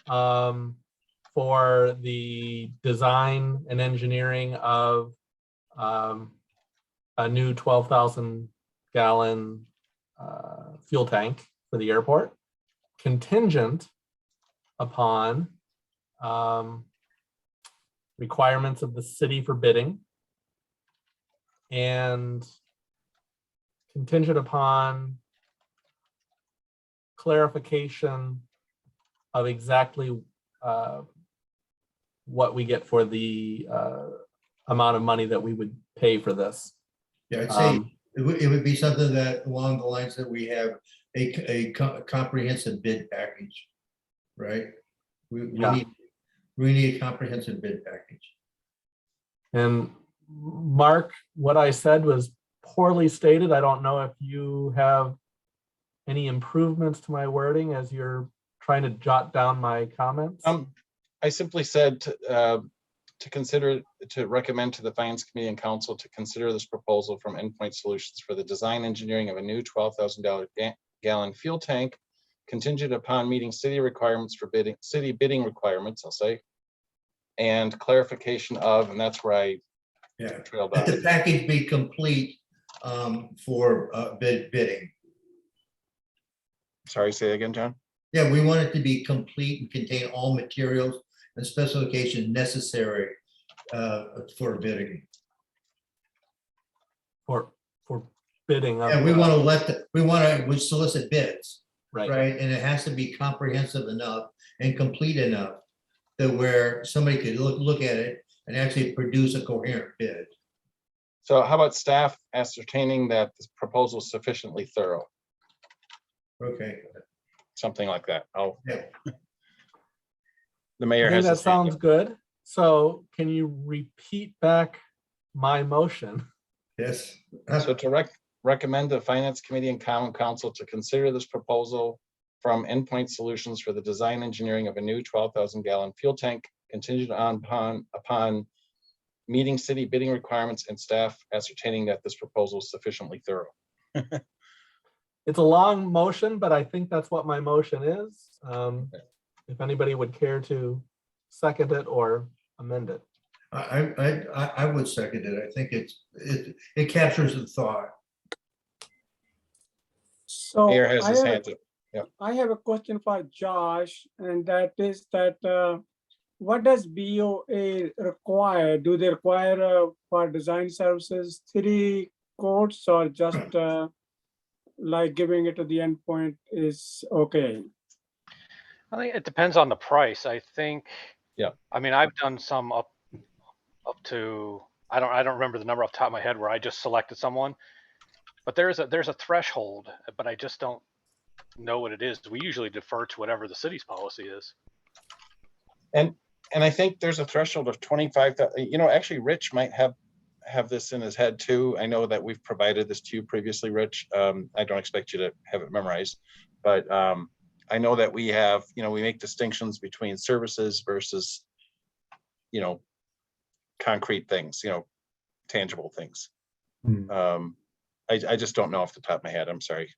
S4: for the design and engineering of a new 12,000 gallon fuel tank for the airport, contingent upon requirements of the city for bidding, and contingent upon clarification of exactly what we get for the amount of money that we would pay for this.
S3: Yeah, I'd say It would be something that along the lines that we have a comprehensive bid package, right?
S4: Yeah.
S3: We need a comprehensive bid package.
S4: And Mark, what I said was poorly stated. I don't know if you have any improvements to my wording as you're trying to jot down my comments.
S1: I simply said to recommend to the Finance Committee and Council to consider this proposal from Endpoint Solutions for the design engineering of a new $12,000 gallon fuel tank contingent upon meeting city requirements for bidding requirements, I'll say, and clarification of, and that's where I trailed
S3: Let
S1: off.
S3: the package be complete for bidding.
S1: Sorry, say that again, John.
S3: Yeah, we want it to be complete and contain all materials and specifications necessary for bidding.
S4: For bidding. of
S3: And we
S4: the-
S3: want to we solicit bids,
S4: Right.
S3: right? And it has to be comprehensive enough and complete enough that where somebody could look at it and actually produce a coherent bid.
S1: So how about staff ascertaining that this proposal is sufficiently thorough?
S3: Okay.
S1: Something like that. Oh,
S3: Yeah.
S1: the mayor
S4: I think
S1: has
S4: that
S1: his hand
S4: sounds
S1: up.
S4: good. So can you repeat back my motion?
S3: Yes.
S1: So to recommend the Finance Committee and Common Council to consider this proposal from Endpoint Solutions for the design engineering of a new 12,000 gallon fuel tank contingent upon meeting city bidding requirements and staff ascertaining that this proposal is sufficiently thorough.
S4: It's a long motion, but I think that's what my motion is. If anybody would care to second it or amend it.
S3: I would second it. I think it captures the thought.
S2: So
S1: Mayor has
S2: I
S1: his
S2: have,
S1: hand up.
S2: I have a question for Josh, and that is that what does BOA require? Do they require for design services 3 quotes or just like giving it to the endpoint is okay?
S9: I think it depends on the price. I think.
S1: Yeah.
S9: I mean, I've done some up to, I don't remember the number off the top of my head where I just selected someone, but there's a threshold, but I just don't know what it is. We usually defer to whatever the city's policy is.
S1: And I think there's a threshold of 25,000. You know, actually, Rich might have this in his head too. I know that we've provided this to you previously, Rich. I don't expect you to have it memorized, but I know that we have, you know, we make distinctions between services versus, you know, concrete things, you know, tangible things. I just don't know off the top of my head. I'm sorry.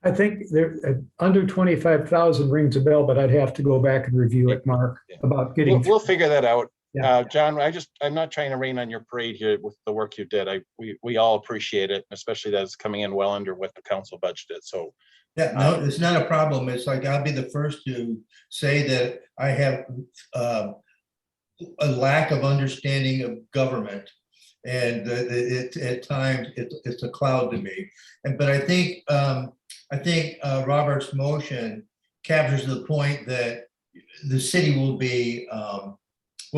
S7: I think there, under 25,000 rings a bell, but I'd have to go back and review it, Mark, about getting.
S1: We'll figure that out.
S7: Yeah.
S1: John, I'm not trying to rain on your parade here with the work you did. We all appreciate it, especially that it's coming in well under what the council budgeted. So
S3: Yeah, no, it's not a problem. It's like, I'll be the first to say that I have a lack of understanding of government. And at times it's a cloud to me. But I think Robert's motion captures the point that the city will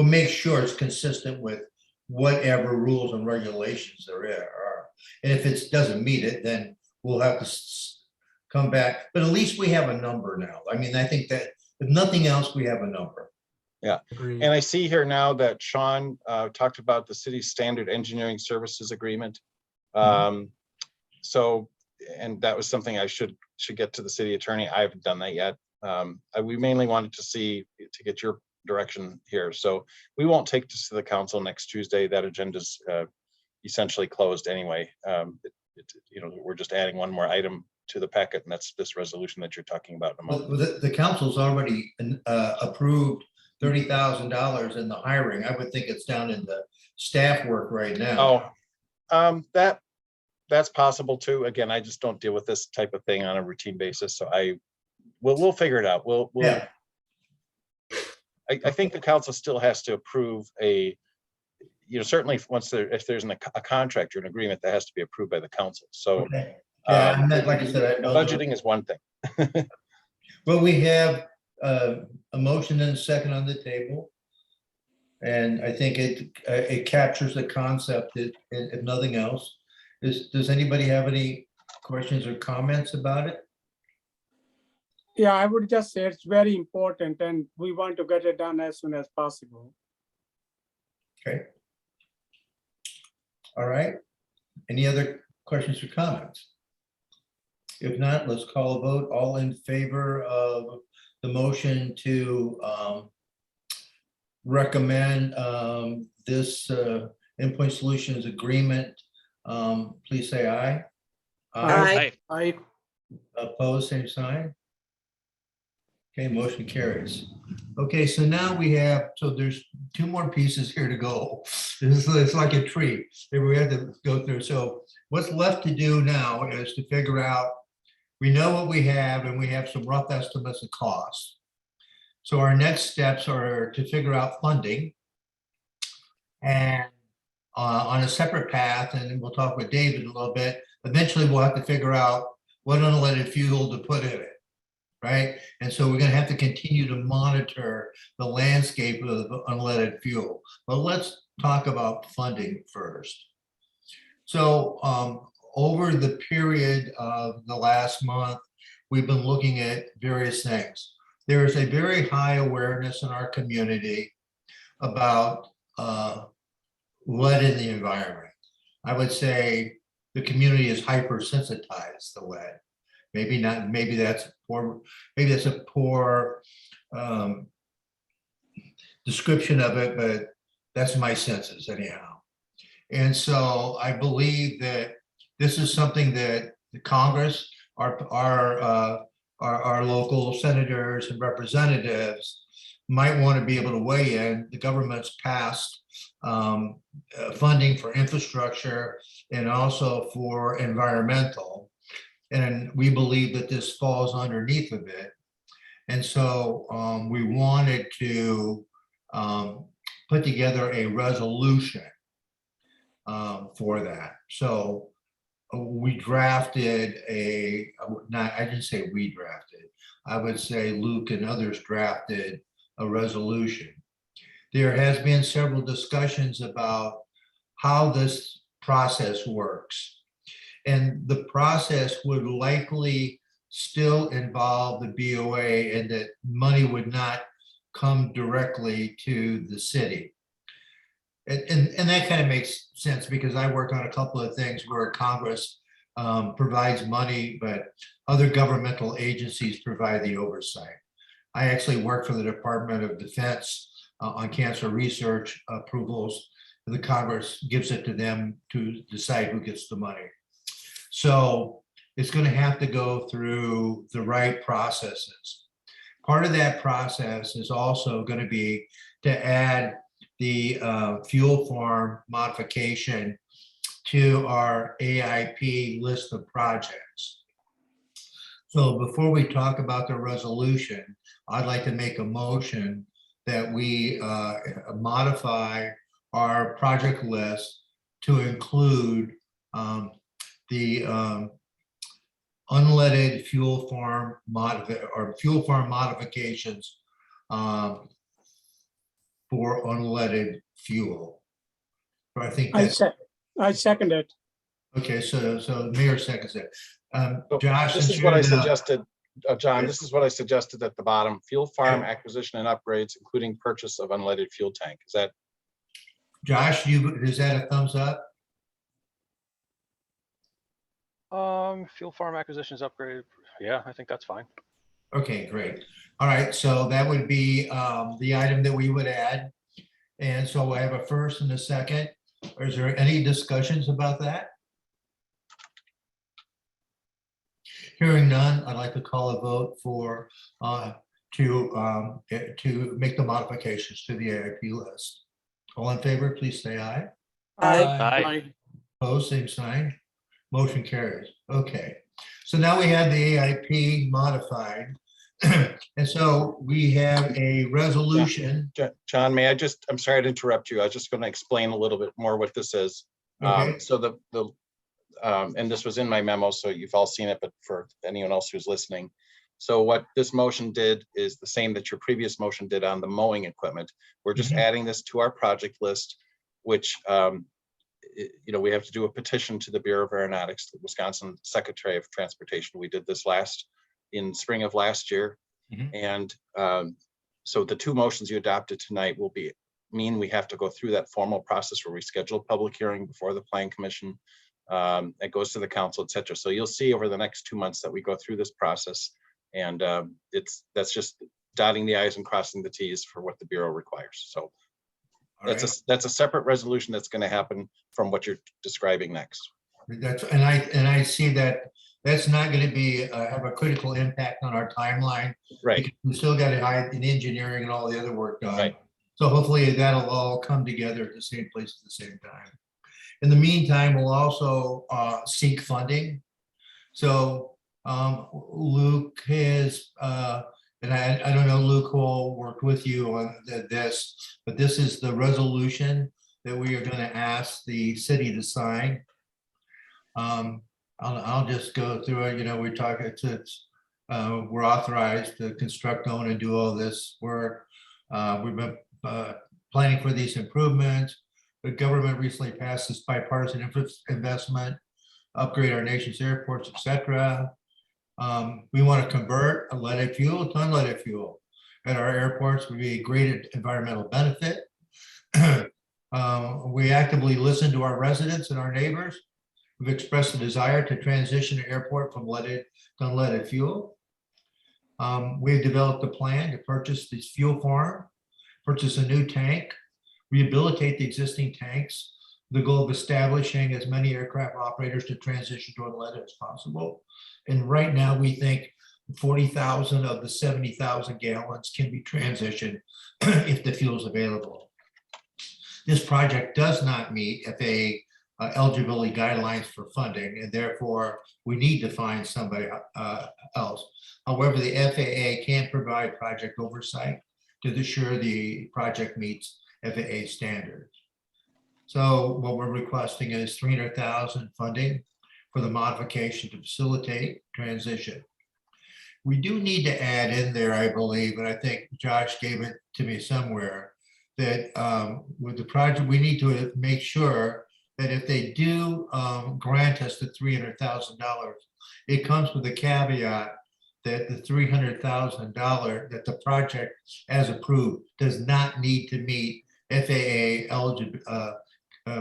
S3: make sure it's consistent with whatever rules and regulations there are. And if it doesn't meet it, then we'll have to come back. But at least we have a number now. I mean, I think that if nothing else, we have a number.
S1: Yeah.
S4: Agreed.
S1: And I see here now that Sean talked about the city's standard engineering services agreement. So, and that was something I should get to the city attorney. I haven't done that yet. We mainly wanted to get your direction here. So we won't take this to the council next Tuesday. That agenda's essentially closed anyway. You know, we're just adding one more item to the packet, and that's this resolution that you're talking about in a moment.
S3: Well, the council's already approved $30,000 in the hiring. I would think it's down in the staff work right now.
S1: Oh, that's possible too. Again, I just don't deal with this type of thing on a routine basis. So we'll figure it out.
S3: Yeah.
S1: I think the council still has to approve certainly if there's a contract or an agreement that has to be approved by the council. So
S3: Okay. Yeah, and like I said,
S1: budgeting is one thing.
S3: Well, we have a motion and a second on the table. And I think it captures the concept, if nothing else, Does anybody have any questions or comments about it?
S2: Yeah, I would just say it's very important and we want to get it done as soon as possible.
S3: Okay. All right. Any other questions or comments? If not, let's call a vote. All in favor of the motion to recommend this Endpoint Solutions agreement, please say aye.
S6: Aye.
S8: I,
S3: Opposed, same sign. Okay, motion carries. Okay, so now we have, so there's two more pieces here to go. It's like a tree that we have to go through. So what's left to do now is to figure out, we know what we have and we have some rough estimates of costs. So our next steps are to figure out funding and on a separate path, and we'll talk with David a little bit. Eventually, we'll have to figure out what unleaded fuel to put in it, right? And so we're going to have to continue to monitor the landscape of unleaded fuel. But let's talk about funding first. So over the period of the last month, we've been looking at various things. There is a very high awareness in our community about lead in the environment. I would say the community is hypersensitized to lead. Maybe not, maybe that's a poor description of it, but that's my senses anyhow. And so I believe that this is something that the Congress, our local senators and representatives might want to be able to weigh in. The government's passed funding for infrastructure and also for environmental. And we believe that this falls underneath of it. And so we wanted to put together a resolution for that. So we drafted I didn't say we drafted, I would say Luke and others drafted a resolution. There has been several discussions about how this process works. And the process would likely still involve the BOA and that money would not come directly to the city. And that kind of makes sense because I work on a couple of things where Congress provides money, but other governmental agencies provide the oversight. I actually work for the Department of Defense on cancer research approvals. The Congress gives it to them to decide who gets the money. So it's going to have to go through the right processes. Part of that process is also going to be to add the fuel farm modification to our AIP list of projects. So before we talk about the resolution, I'd like to make a motion that we modify our project list to include the unleaded fuel farm modifications for unleaded fuel. I think that's
S2: I second it.
S3: okay. So the mayor seconds it. Josh,
S1: This is what I suggested, John, this is what I suggested at the bottom, fuel farm acquisition and upgrades, including purchase of unleaded fuel tank. Is that?
S3: Josh, is that a thumbs up?
S9: Fuel farm acquisitions upgrade. Yeah, I think that's fine.
S3: Okay, great. All right, so that would be the item that we would add. And so I have a first and a second. Is there any discussions about that? Hearing none, I'd like to call a vote for to make the modifications to the AIP list. All in favor, please say aye.
S6: Aye.
S3: Opposed, same sign. Motion carries. Okay, so now we have the AIP modified. And so we have a resolution.
S1: John, may I just, I'm sorry to interrupt you. I was just going to explain a little bit more what this is.
S3: Okay.
S1: So and this was in my memo, so you've all seen it, but for anyone else who's listening. So what this motion did is the same that your previous motion did on the mowing equipment. We're just adding this to our project list, which we have to do a petition to the Bureau of Aeronautics, the Wisconsin Secretary of Transportation. We did this in spring of last year. And so the two motions you adopted tonight will mean we have to go through that formal process where we schedule a public hearing before the Plan Commission. It goes to the council, et cetera. So you'll see over the next 2 months that we go through this process, and that's just dotting the i's and crossing the t's for what the Bureau requires. So that's a separate resolution that's going to happen from what you're describing next.
S3: And I see that that's not going to be have a critical impact on our timeline.
S1: Right.
S3: Because we still got to hide in engineering and all the other work done.
S1: Right.
S3: So hopefully that'll all come together at the same place at the same time. In the meantime, we'll also seek funding. So Luke has, and I don't know, Luke will work with you on this, but this is the resolution that we are going to ask the city to sign. I'll just go through it. We're talking, we're authorized to construct, own, and do all this work. We've been planning for these improvements. The government recently passed this bipartisan investment, upgrade our nation's airports, etc. We want to convert leaded fuel to unleaded fuel at our airports. Would be a great environmental benefit. We actively listen to our residents and our neighbors. We've expressed a desire to transition the airport from leaded to unleaded fuel. We've developed a plan to purchase this fuel farm, purchase a new tank, rehabilitate the existing tanks, the goal of establishing as many aircraft operators to transition to unleaded as possible. And right now we think 40,000 of the 70,000 gallons can be transitioned if the fuel is available. This project does not meet FAA eligibility guidelines for funding, and therefore we need to find somebody else. However, the FAA can provide project oversight to ensure the project meets FAA standards. So what we're requesting is $300,000 funding for the modification to facilitate transition. We do need to add in there, I believe, and I think Josh gave it to me somewhere, that with the project, we need to make sure that if they do grant us the $300,000, it comes with a caveat that the $300,000 that the project as approved does not need to meet FAA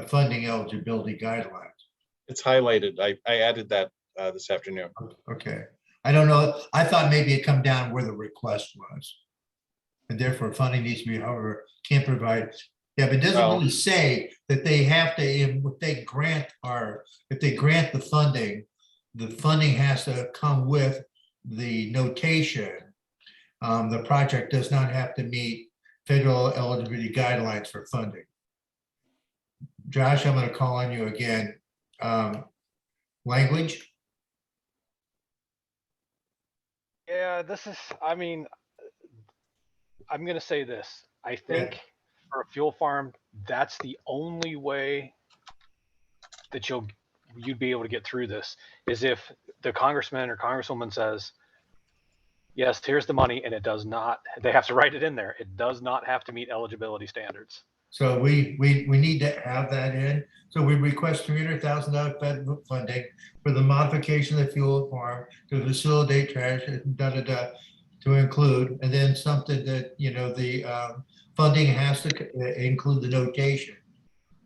S3: funding eligibility guidelines.
S1: It's highlighted. I added that this afternoon.
S3: Okay. I don't know. I thought maybe it come down where the request was. And therefore funding needs to be, however, can't provide. Yeah, but it doesn't really say that they have to, if they grant the funding has to come with the notation. The project does not have to meet federal eligibility guidelines for funding. Josh, I'm going to call on you again. Language?
S9: Yeah, I'm going to say this. I think for a fuel farm, that's the only way that you'd be able to get through this, is if the congressman or congresswoman says, yes, here's the money, and it does not, they have to write it in there. It does not have to meet eligibility standards.
S3: So we need to have that in. So we request $300,000 federal funding for the modification of the fuel farm to facilitate transition, to include, and then something that, the funding has to include the notation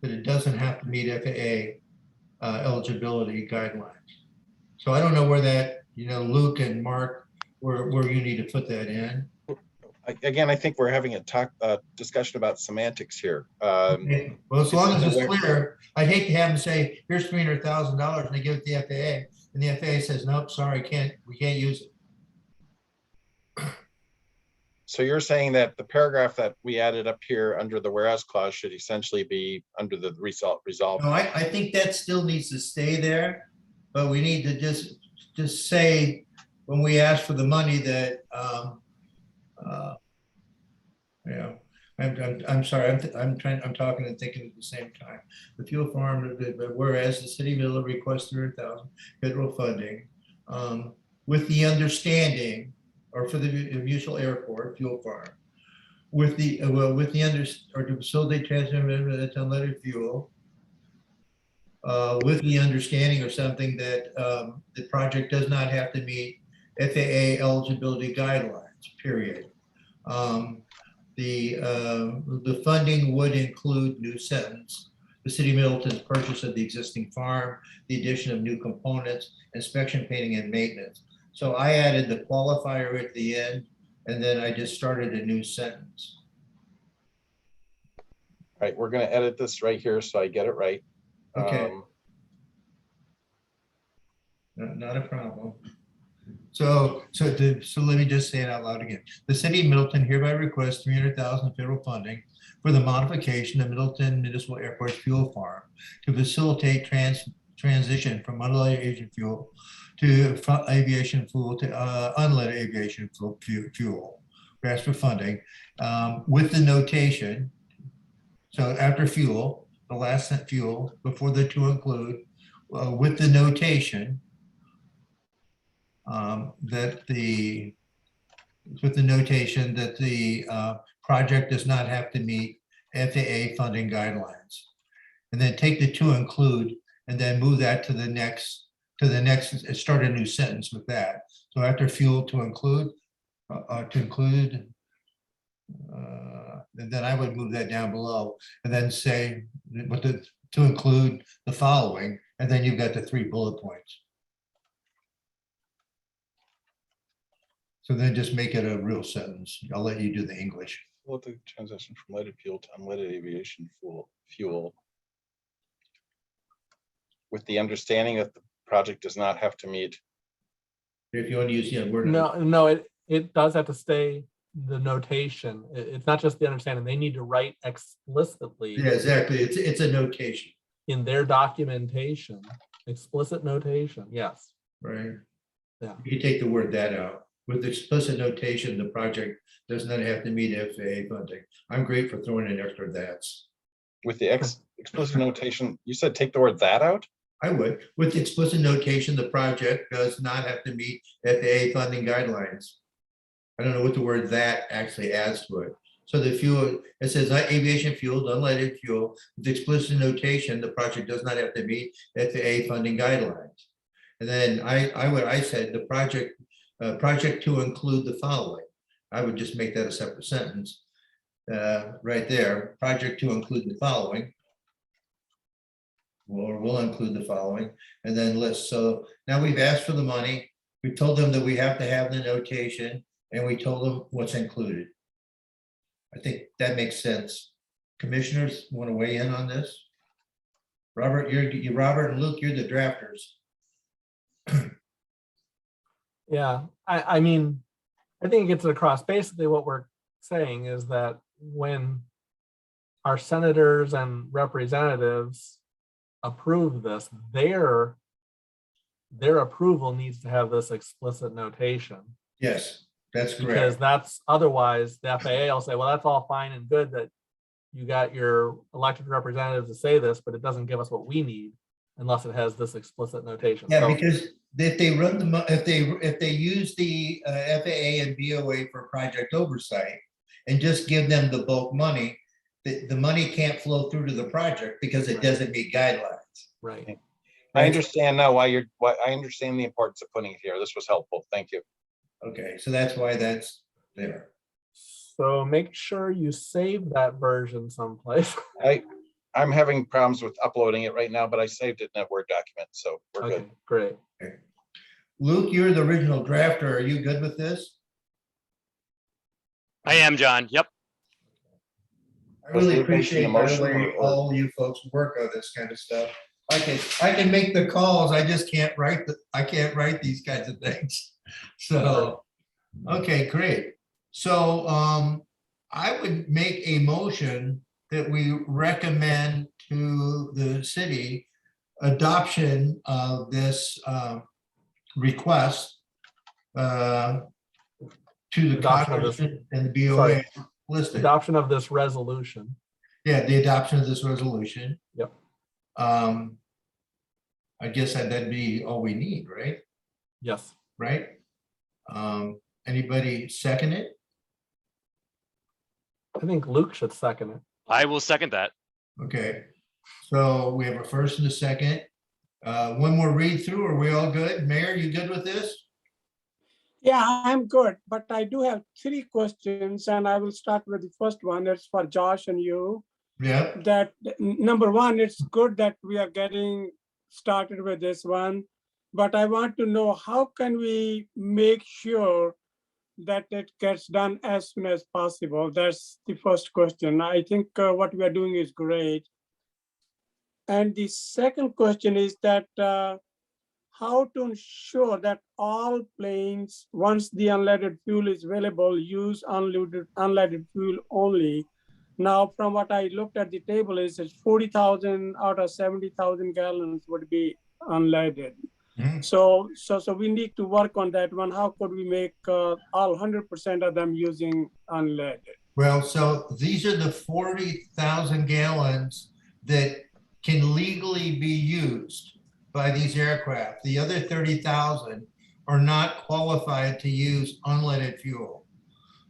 S3: that it doesn't have to meet FAA eligibility guidelines. So I don't know where that, Luke and Mark, where you need to put that in.
S1: Again, I think we're having a discussion about semantics here.
S3: Okay. Well, as long as it's clear, I'd hate to have them say, here's $300,000 and they give it to the FAA, and the FAA says, nope, sorry, we can't use it.
S1: So you're saying that the paragraph that we added up here under the whereas clause should essentially be under the resolve.
S3: No, I think that still needs to stay there, but we need to just say when we ask for the money that, I'm sorry, I'm talking and thinking at the same time. The fuel farm, whereas the city of Middleton requests $300,000 federal funding with the understanding, or for the mutual airport fuel farm, or to facilitate transit of unleaded fuel, with the understanding or something that the project does not have to meet FAA eligibility guidelines, period. The funding would include new sentence, the city of Middleton's purchase of the existing farm, the addition of new components, inspection, painting, and maintenance. So I added the qualifier at the end, and then I just started a new sentence.
S1: Right, we're gonna edit this right here so I get it right.
S3: Okay. Not a problem. So let me just say it out loud again. The city of Middleton hereby requests $300,000 federal funding for the modification of Middleton Municipal Airport's fuel farm to facilitate transition from unleaded aviation fuel to aviation fuel to unleaded aviation fuel. We asked for funding with the notation. So after fuel, the last sent fuel before the to include with the notation that the project does not have to meet FAA funding guidelines. And then take the to include and then move that to the next, start a new sentence with that. So after fuel to include, and then I would move that down below and then say what to include the following, and then you've got the 3 bullet points. So then just make it a real sentence. I'll let you do the English.
S1: Well, the transition from leaded fuel to unleaded aviation fuel. With the understanding that the project does not have to meet.
S3: If you want to use the word.
S4: No, it does have to stay the notation. It's not just the understanding. They need to write explicitly
S3: Yeah, exactly. It's a notation.
S4: in their documentation, explicit notation. Yes.
S3: Right.
S4: Yeah.
S3: You take the word that out. With explicit notation, the project does not have to meet FAA funding. I'm great for throwing in extra that's.
S1: With the explicit notation, you said take the word that out?
S3: I would. With explicit notation, the project does not have to meet FAA funding guidelines. I don't know what the word that actually adds to it. So the fuel, it says aviation fuel, unleaded fuel, with explicit notation, the project does not have to meet FAA funding guidelines. And then I said the project to include the following. I would just make that a separate sentence right there. Project to include the following. Or will include the following, and then list. So now we've asked for the money. We told them that we have to have the notation, and we told them what's included. I think that makes sense. Commissioners want to weigh in on this? Robert, Robert and Luke, you're the drafters.
S4: Yeah, I mean, I think it gets it across. Basically, what we're saying is that when our senators and representatives approve this, their approval needs to have this explicit notation.
S3: Yes, that's
S4: Because
S3: correct.
S4: that's otherwise the FAA will say, well, that's all fine and good that you got your elected representatives to say this, but it doesn't give us what we need unless it has this explicit notation.
S3: Yeah,
S4: So-
S3: because if they run if they use the FAA and BOA for project oversight and just give them the bulk money, the money can't flow through to the project because it doesn't meet guidelines.
S4: Right.
S1: I understand now why I understand the importance of putting it here. This was helpful. Thank you.
S3: Okay, so that's why that's there.
S4: So make sure you save that version someplace.
S1: I'm having problems with uploading it right now, but I saved it in a Word document, so we're
S4: Okay,
S1: good.
S4: great.
S3: Okay. Luke, you're the original drafter. Are you good with this?
S6: I am, John. Yep.
S3: I really
S1: Making a
S3: appreciate, by the
S1: motion
S3: way,
S1: or-
S3: all you folks work on this kind of stuff. I can make the calls. I just can't write these kinds of things. So, okay, great. So I would make a motion that we recommend to the city adoption of this request to the
S4: Adoption of this-
S3: Congress and the BOA listed.
S4: Adoption of this resolution.
S3: Yeah, the adoption of this resolution.
S4: Yep.
S3: I guess that'd be all we need, right?
S4: Yes.
S3: Right? Anybody second it?
S4: I think Luke should second it.
S6: I will second that.
S3: Okay, So we have a first and a second. One more read through. Are we all good? Mayor, you good with this?
S2: Yeah, I'm good, but I do have 3 questions, and I will start with the first one. It's for Josh and you.
S3: Yeah.
S2: That number one, it's good that we are getting started with this one, but I want to know how can we make sure that it gets done as soon as possible? That's the first question. I think what we are doing is great. And the second question is that how to ensure that all planes, once the unleaded fuel is available, use unleaded fuel only. Now, from what I looked at the table is it's 40,000 out of 70,000 gallons would be unleaded.
S3: Mhm.
S2: So we need to work on that one. How could we make all 100% of them using unleaded?
S3: Well, so these are the 40,000 gallons that can legally be used by these aircraft. The other 30,000 are not qualified to use unleaded fuel.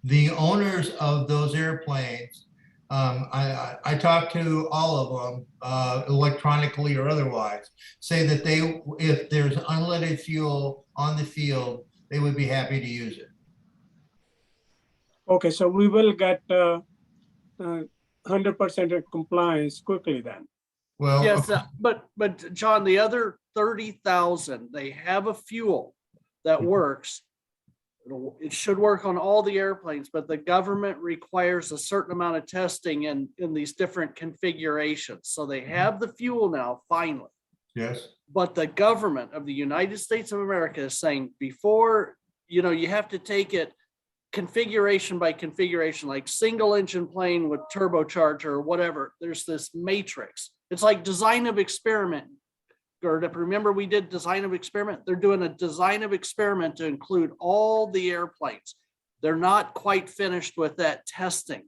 S3: The owners of those airplanes, I talked to all of them electronically or otherwise, say that if there's unleaded fuel on the field, they would be happy to use it.
S2: Okay, so we will get 100% of compliance quickly then.
S3: Well,
S8: Yes, but John, the other 30,000, they have a fuel that works. It should work on all the airplanes, but the government requires a certain amount of testing in these different configurations. So they have the fuel now, finally.
S3: yes.
S8: But the government of the United States of America is saying before, you have to take it configuration by configuration, like single engine plane with turbocharger or whatever. There's this matrix. It's like design of experiment. Gerda, remember we did design of experiment? They're doing a design of experiment to include all the airplanes. They're not quite finished with that testing.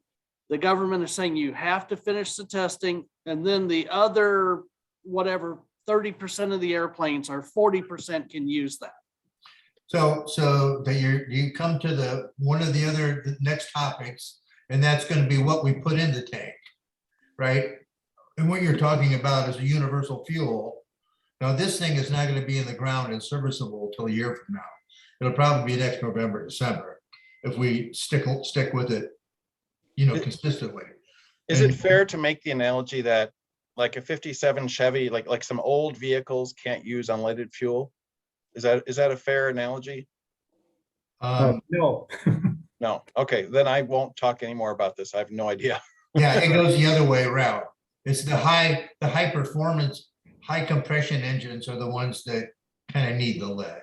S8: The government is saying you have to finish the testing, and then the other, whatever, 30% of the airplanes or 40% can use that.
S3: So that you come to one of the next topics, and that's going to be what we put in the tank, right? And what you're talking about is a universal fuel. Now, this thing is not going to be in the ground and serviceable until a year from now. It'll probably be next November, December, if we stick with it, consistently.
S1: Is it fair to make the analogy that like a 57 Chevy, like some old vehicles can't use unleaded fuel? Is that a fair analogy?
S7: No.
S1: No. Okay, then I won't talk anymore about this. I have no idea.
S3: Yeah, it goes the other way around. It's the high performance, high compression engines are the ones that kind of need the lead.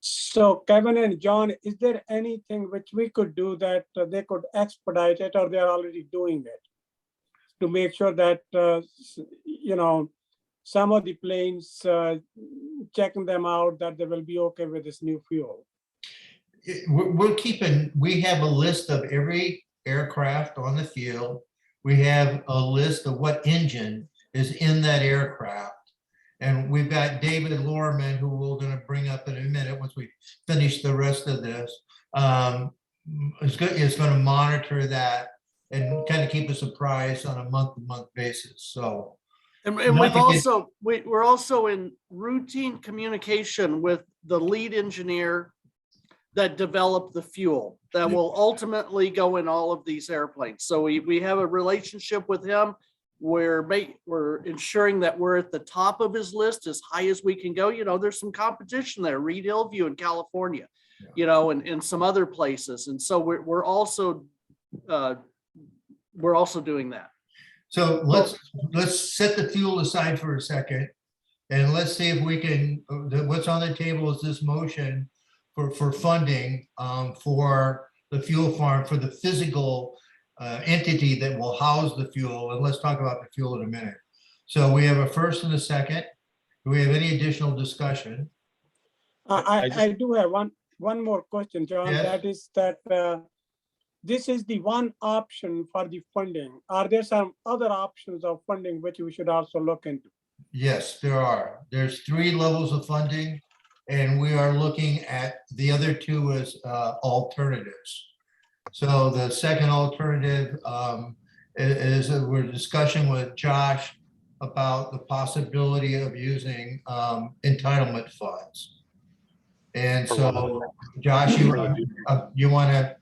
S2: So Kevin and John, is there anything which we could do that they could expedite it, or they're already doing it to make sure that, some of the planes, checking them out, that they will be okay with this new fuel?
S3: We have a list of every aircraft on the field. We have a list of what engine is in that aircraft. And we've got David Lorman, who we're going to bring up in a minute once we finish the rest of this. Is going to monitor that and kind of keep us apprised on a month-to-month basis. So,
S8: and we're also in routine communication with the lead engineer that developed the fuel that will ultimately go in all of these airplanes. So we have a relationship with him. We're ensuring that we're at the top of his list as high as we can go. There's some competition there, Reed Hillview in California, and some other places. And so we're also doing that.
S3: So let's set the fuel aside for a second, and let's see if we can. What's on the table is this motion for funding for the fuel farm, for the physical entity that will house the fuel. And let's talk about the fuel in a minute. So we have a first and a second. Do we have any additional discussion?
S2: I do have one more question, John.
S3: Yes.
S2: That is that this is the one option for the funding. Are there some other options of funding which we should also look into?
S3: Yes, there are. There's 3 levels of funding, and we are looking at the other 2 as alternatives. So the second alternative is we're discussing with Josh about the possibility of using entitlement funds. And
S9: For
S3: so, Josh, you want to?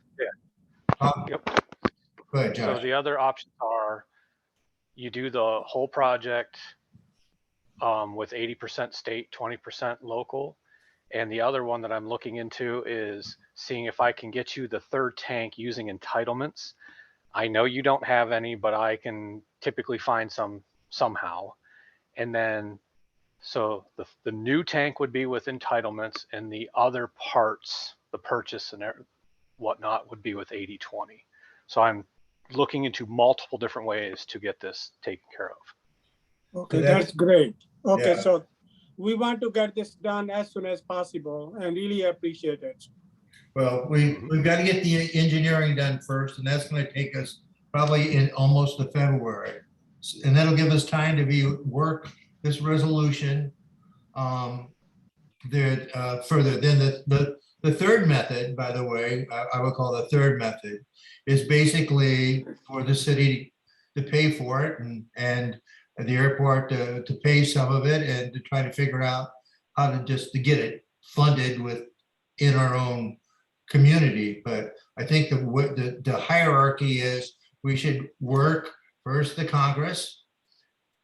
S9: Yep.
S3: Go ahead,
S9: So
S3: Josh.
S9: the other options are you do the whole project with 80% state, 20% local. And the other one that I'm looking into is seeing if I can get you the third tank using entitlements. I know you don't have any, but I can typically find some somehow. And then, so the new tank would be with entitlements, and the other parts, the purchase and whatnot, would be with 80-20. So I'm looking into multiple different ways to get this taken care of.
S2: Okay, that's great. Okay,
S3: Yeah.
S2: so we want to get this done as soon as possible and really appreciate it.
S3: Well, we've got to get the engineering done first, and that's going to take us probably in almost to February. And that'll give us time to work this resolution further. Then the third method, by the way, I would call the third method, is basically for the city to pay for it and the airport to pay some of it and to try to figure out how to get it funded in our own community. But I think the hierarchy is we should work first the Congress.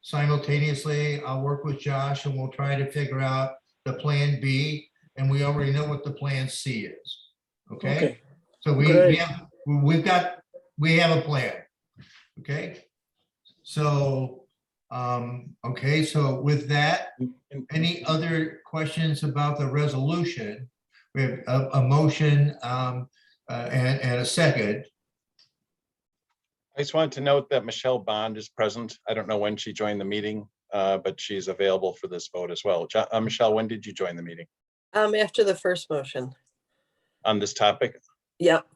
S3: Simultaneously, I'll work with Josh and we'll try to figure out the plan B, and we already know what the plan C is. Okay. So we have a plan. Okay. So okay, so with that, any other questions about the resolution? We have a motion and a second.
S1: I just wanted to note that Michelle Bond is present. I don't know when she joined the meeting, but she's available for this vote as well. Michelle, when did you join the meeting?
S6: After the first motion.
S1: On this topic?
S6: Yep,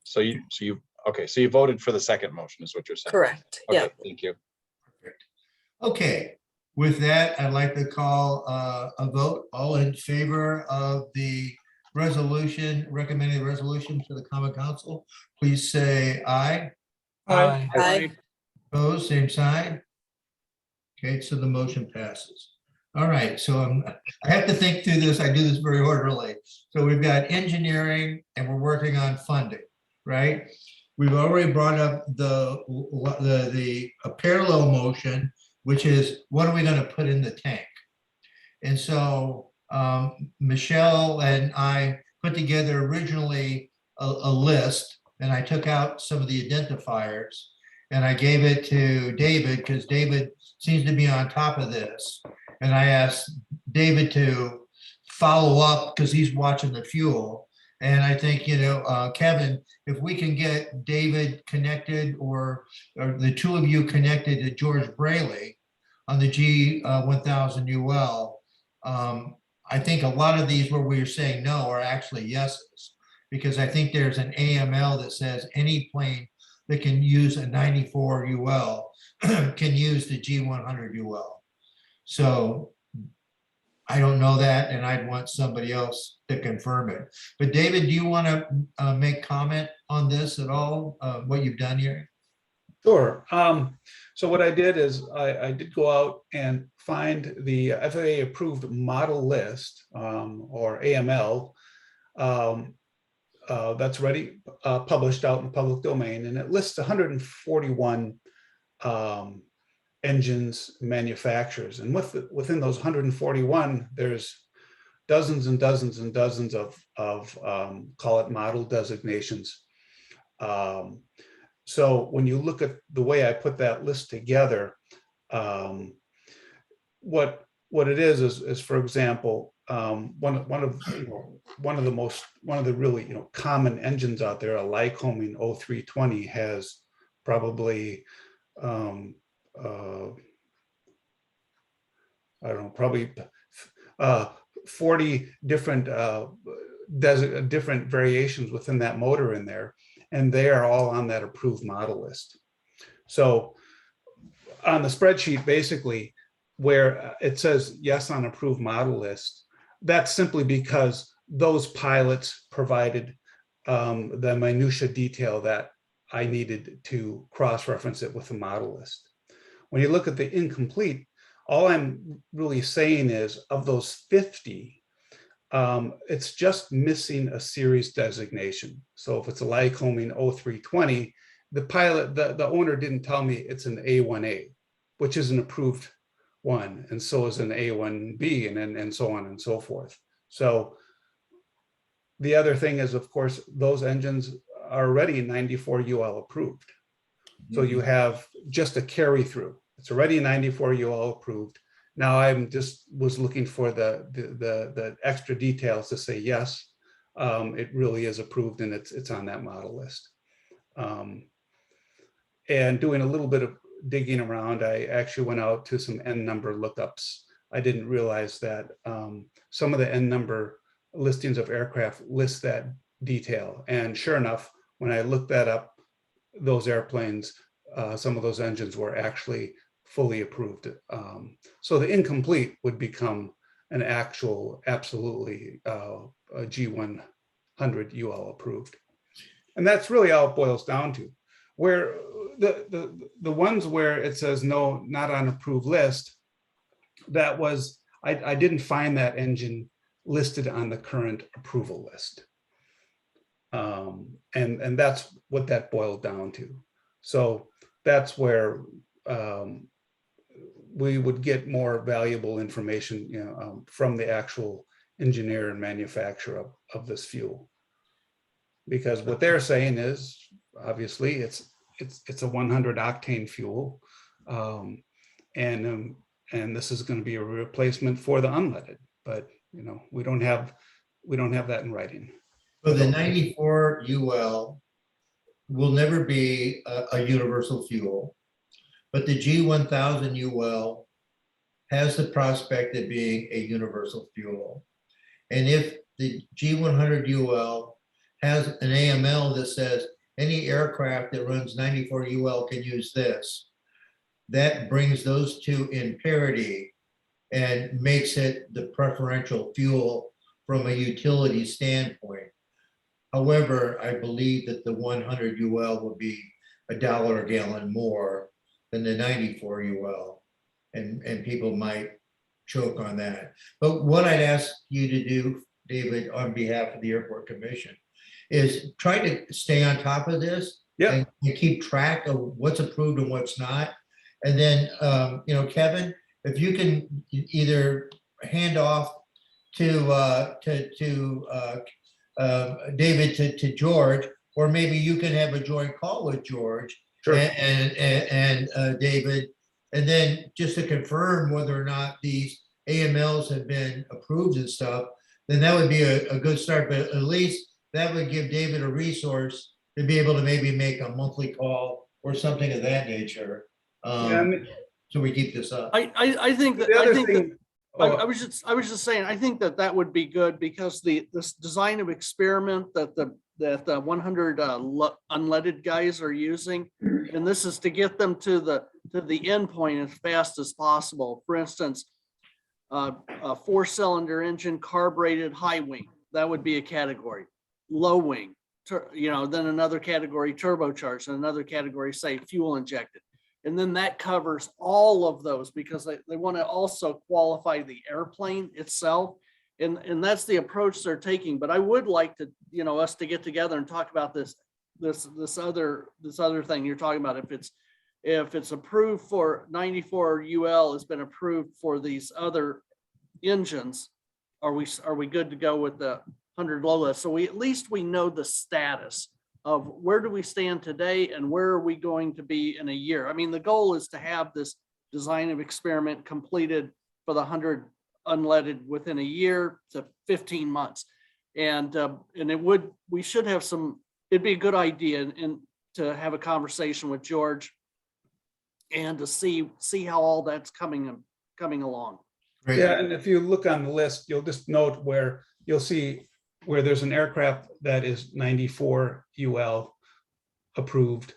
S1: So you voted for the second motion is what you're saying?
S6: correct.
S1: Okay,
S6: Yeah.
S1: thank you.
S3: Perfect. Okay, with that, I'd like to call a vote. All in favor of the resolution, recommending resolution to the Common Council, please say aye.
S2: Aye.
S6: Aye.
S3: Opposed, same sign. Okay, so the motion passes. All right, so I have to think through this. I do this very orderly. So we've got engineering and we're working on funding, right? We've already brought up a parallel motion, which is what are we going to put in the tank? And so Michelle and I put together originally a list, and I took out some of the identifiers and I gave it to David because David seems to be on top of this. And I asked David to follow up because he's watching the fuel. And I think, Kevin, if we can get David connected or the two of you connected to George Braley on the G1000 UL, I think a lot of these where we're saying no are actually yeses, because I think there's an AML that says any plane that can use a 94 UL can use the G100 UL. So I don't know that, and I'd want somebody else to confirm it. But David, do you want to make comment on this at all, what you've done here?
S5: Sure. So what I did is I did go out and find the FAA approved model list, or AML, that's already published out in the public domain, and it lists 141 engines manufacturers, and within those 141 there's dozens and dozens and dozens of call it model designations. So when you look at the way I put that list together, what it is for example, one of the really common engines out there, a Lycoming 0320, has probably I don't know, probably 40 different different variations within that motor in there, and they are all on that approved model list. So on the spreadsheet, basically, where it says yes on approved model list, that's simply because those pilots provided the minutia detail that I needed to cross-reference it with the model list. when you look at the incomplete, all I'm really saying is of those 50, it's just missing a series designation. So if it's a Lycoming 0320, the pilot, the owner didn't tell me it's an A1A, which is an approved one, and so is an A1B, and so on and so forth. So the other thing is, of course, those engines are already 94 UL approved. So you have just a carry through. It's already 94 UL approved. Now I'm just was looking for the extra details to say, yes, it really is approved and it's on that model list. And doing a little bit of digging around, I actually went out to some N number lookups. I didn't realize that some of the N number listings of aircraft list that detail. And sure enough, when I looked that up, those airplanes, some of those engines were actually fully approved. So the incomplete would become an actual, absolutely a G100 UL approved. And that's really all it boils down to. Where the ones where it says no, not on approved list, that was, I didn't find that engine listed on the current approval list. And that's what that boiled down to. So that's where we would get more valuable information, you know, from the actual engineer and manufacturer of this fuel. Because what they're saying is, obviously, it's a 100 octane fuel, and this is going to be a replacement for the unleaded. But you know, we don't have that in writing.
S3: So the 94 UL will never be a universal fuel, but the G1000 UL has the prospect of being a universal fuel. And if the G100 UL has an AML that says any aircraft that runs 94 UL can use this, that brings those two in parity and makes it the preferential fuel from a utility standpoint. However, I believe that the 100 UL will be $1 a gallon more than the 94 UL, and people might choke on that. But what I'd ask you to do, David, on behalf of the Airport Commission, is try to stay on top of this.
S5: Yeah.
S3: And keep track of what's approved and what's not. And then, you know, Kevin, if you can either hand off to David to George, or maybe you can have a joint call with George.
S5: Sure.
S3: and David, and then just to confirm whether or not these AMLs have been approved and stuff, then that would be a good start. But at least that would give David a resource to be able to maybe make a monthly call or something of that nature. So we keep this up.
S8: I think that, I was just saying, I think that would be good, because this design of experiment that the 100 unleaded guys are using, and this is to get them to the end point as fast as possible. For instance, a 4-cylinder engine, carbureted, high wing, that would be a category. Low wing, you know, then another category, turbocharged, and another category, say, fuel injected. And then that covers all of those, because they want to also qualify the airplane itself. And that's the approach they're taking. But I would like to, you know, us to get together and talk about this other thing you're talking about. If it's approved for 94 UL, has been approved for these other engines, are we good to go with the 100 low list? So at least we know the status of where do we stand today and where are we going to be in a year. I mean, the goal is to have this design of experiment completed for the 100 unleaded within a year to 15 months. And we should have it'd be a good idea and to have a conversation with George and to see how all that's coming along.
S3: Great.
S5: Yeah, and if you look on the list, you'll just note where you'll see where there's an aircraft that is 94 UL approved,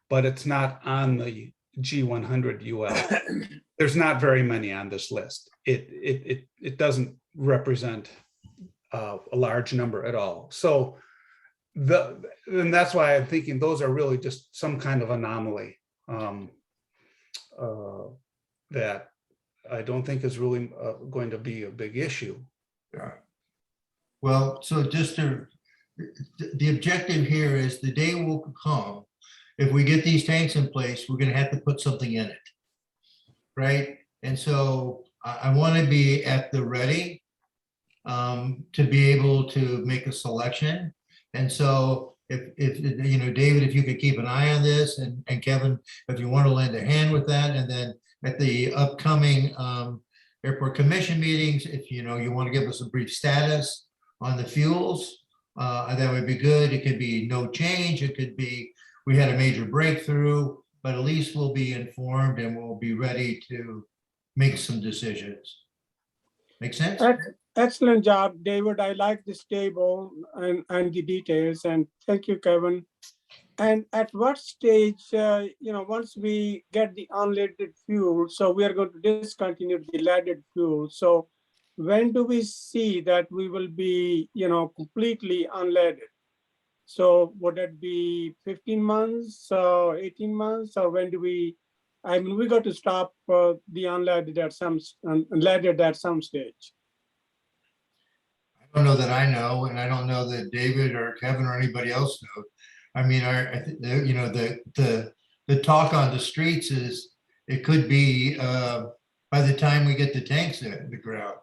S5: but it's not on the G100 UL. There's not very many on this list. It doesn't represent a large number at all. So and that's why I'm thinking those are really just some kind of anomaly. that I don't think is really going to be a big issue.
S3: Yeah. Well, so just to, the objective here is the day will come, if we get these tanks in place, we're gonna have to put something in it. Right? And so I want to be at the ready to be able to make a selection. And so if, you know, David, if you could keep an eye on this, and Kevin, if you want to lend a hand with that, and then at the upcoming airport commission meetings, if you know, you want to give us a brief status on the fuels, that would be good. It could be no change. It could be, we had a major breakthrough, but at least we'll be informed and we'll be ready to make some decisions. Make sense?
S2: Excellent job, David. I like this table and the details, and thank you, Kevin. And at what stage, you know, once we get the unleaded fuel, so we are going to discontinue the leaded fuel. So when do we see that we will be, you know, completely unleaded? So would that be 15 months, 18 months, or when do we, I mean, we got to stop the unleaded at some stage.
S3: I don't know that I know, and I don't know that David or Kevin or anybody else knows. I mean, you know, the talk on the streets is it could be by the time we get the tanks in the ground.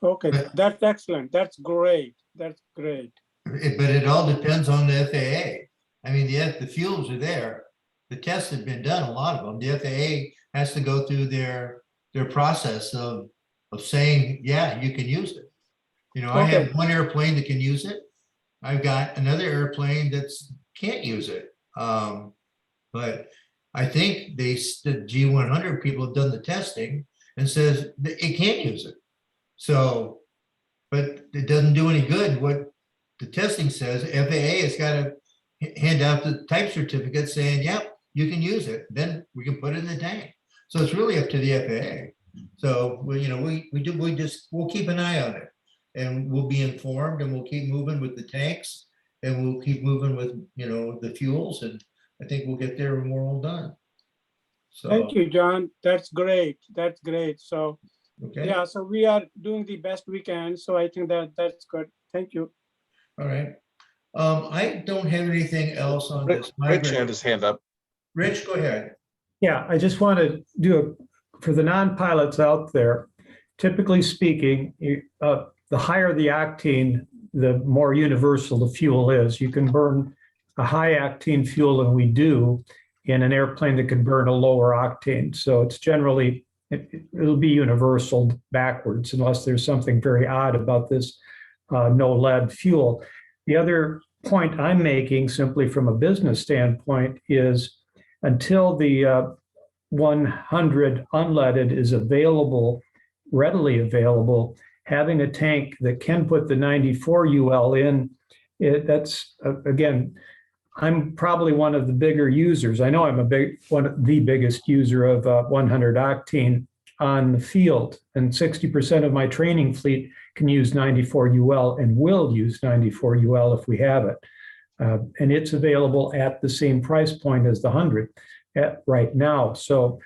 S2: Okay,
S3: But-
S2: that's excellent. That's great. That's great.
S3: But it all depends on the FAA. I mean, the fuels are there. The tests have been done, a lot of them. The FAA has to go through their process of saying, yeah, you can use it. You know, I have one airplane that can use it. I've got another airplane that's can't use it. But I think the G100 people have done the testing and says that it can't use it. So, but it doesn't do any good. What the testing says, FAA has got to hand out the type certificate saying, yep, you can use it. Then we can put it in the tank. So it's really up to the FAA. So you know, we'll keep an eye on it, and we'll be informed, and we'll keep moving with the tanks, and we'll keep moving with, you know, the fuels, and I think we'll get there and we're all done. So,
S2: Thank you, John. That's great. That's great. So
S3: okay.
S2: yeah, so we are doing the best we can. So I think that's good. Thank you.
S3: All right. I don't have anything else on this.
S1: Rich had his hand up.
S3: Rich, go ahead.
S7: Yeah, I just want to do for the non-pilots out there, typically speaking, the higher the octane, the more universal the fuel is. You can burn a high octane fuel, and we do, in an airplane that can burn a lower octane. So it's generally, it'll be universal backwards unless there's something very odd about this no lead fuel. The other point I'm making, simply from a business standpoint, is until the 100 unleaded is available, readily available, having a tank that can put the 94 UL in, that's, again, I'm probably one of the bigger users. I know I'm one of the biggest user of 100 octane on the field, and 60% of my training fleet can use 94 UL and will use 94 UL if we have it. And it's available at the same price point as the 100 right now. So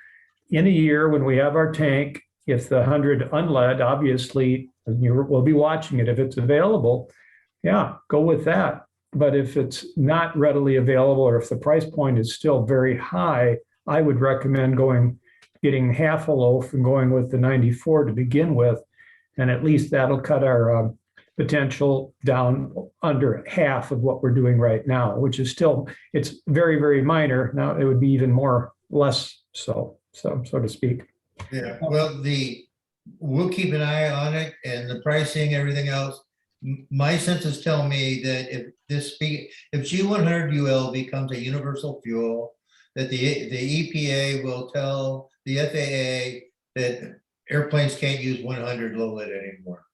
S7: in a year when we have our tank, if the 100 unlead, obviously we'll be watching it. If it's available, yeah, go with that. But if it's not readily available, or if the price point is still very high, I would recommend getting half a loaf and going with the 94 to begin with. And at least that'll cut our potential down under half of what we're doing right now, which is still, it's very, very minor. Now it would be even less so to speak.
S3: Yeah, well, we'll keep an eye on it, and the pricing, everything else. My senses tell me that if G100 UL becomes a universal fuel, that the EPA will tell the FAA that airplanes can't use 100 low lead anymore.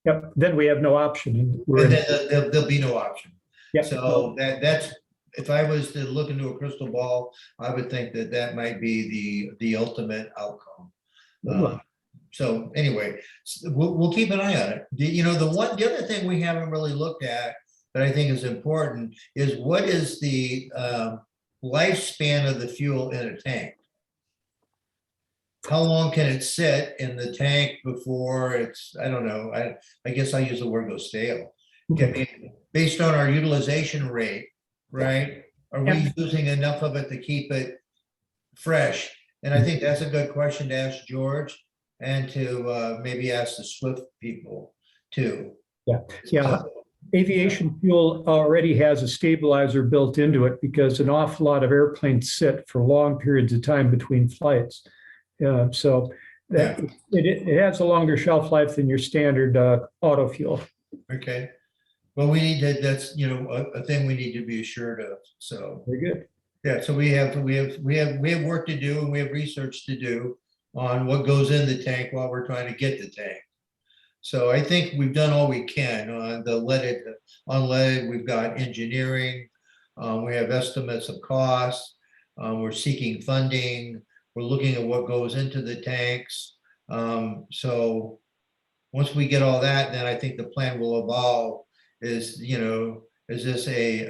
S7: Yep, then we have no option.
S3: And then there'll be no option.
S7: Yep.
S3: So that's, if I was to look into a crystal ball, I would think that might be the ultimate outcome. So anyway, we'll keep an eye on it. You know, the other thing we haven't really looked at that I think is important is what is the lifespan of the fuel in a tank? how long can it sit in the tank before it's, I don't know, I guess I use the word go stale. I mean, based on our utilization rate, right? Are we using enough of it to keep it fresh? And I think that's a good question to ask George and to maybe ask the Swift people too.
S7: Yeah.
S3: So,
S7: Aviation fuel already has a stabilizer built into it because an awful lot of airplanes sit for long periods of time between flights. So that it has a longer shelf life than your standard auto fuel.
S3: okay. Well, we need to, that's, you know, a thing we need to be assured of. So,
S7: Very good.
S3: yeah, so we have work to do and we have research to do on what goes in the tank while we're trying to get the tank. So I think we've done all we can on the leaded, unleaded. We've got engineering. We have estimates of costs. We're seeking funding. We're looking at what goes into the tanks. So once we get all that, then I think the plan will evolve. Is, you know, is this a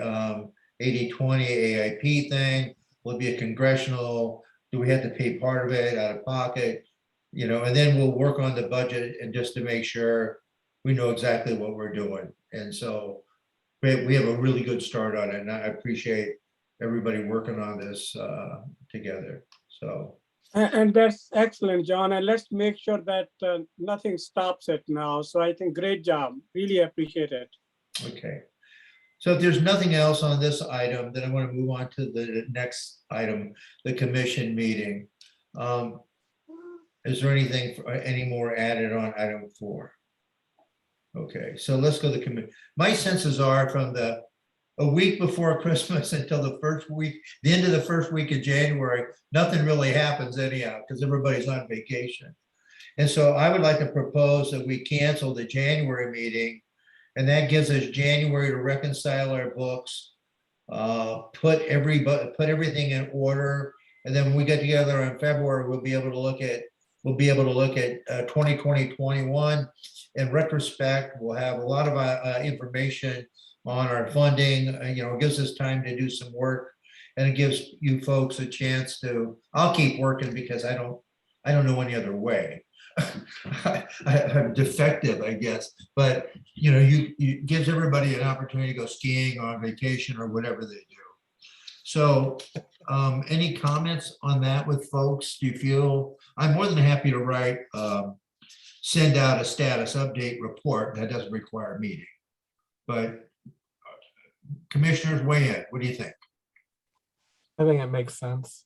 S3: 80-20 AIP thing? Will it be a congressional? Do we have to pay part of it out of pocket? You know, and then we'll work on the budget and just to make sure we know exactly what we're doing. And so we have a really good start on it, and I appreciate everybody working on this together. So.
S2: And that's excellent, John. And let's make sure that nothing stops it now. So I think great job. Really appreciate it.
S3: Okay. So if there's nothing else on this item, then I want to move on to the next item, the commission meeting. Is there anything, any more added on item 4? Okay, so let's go to the committee. My senses are from a week before Christmas until the first week, the end of the first week of January, nothing really happens anyhow, because everybody's on vacation. And so I would like to propose that we cancel the January meeting, and that gives us January to reconcile our books, put everything in order, and then when we get together in February, we'll be able to look at 2020, 21 in retrospect. We'll have a lot of information on our funding. You know, it gives us time to do some work, and it gives you folks a chance to. I'll keep working because I don't know any other way. I'm defective, I guess, but you know, you gives everybody an opportunity to go skiing on vacation or whatever they do. So any comments on that with folks? Do you feel, I'm more than happy to write, send out a status update report that doesn't require a meeting. But commissioners weigh in. What do you think?
S4: I think it makes sense.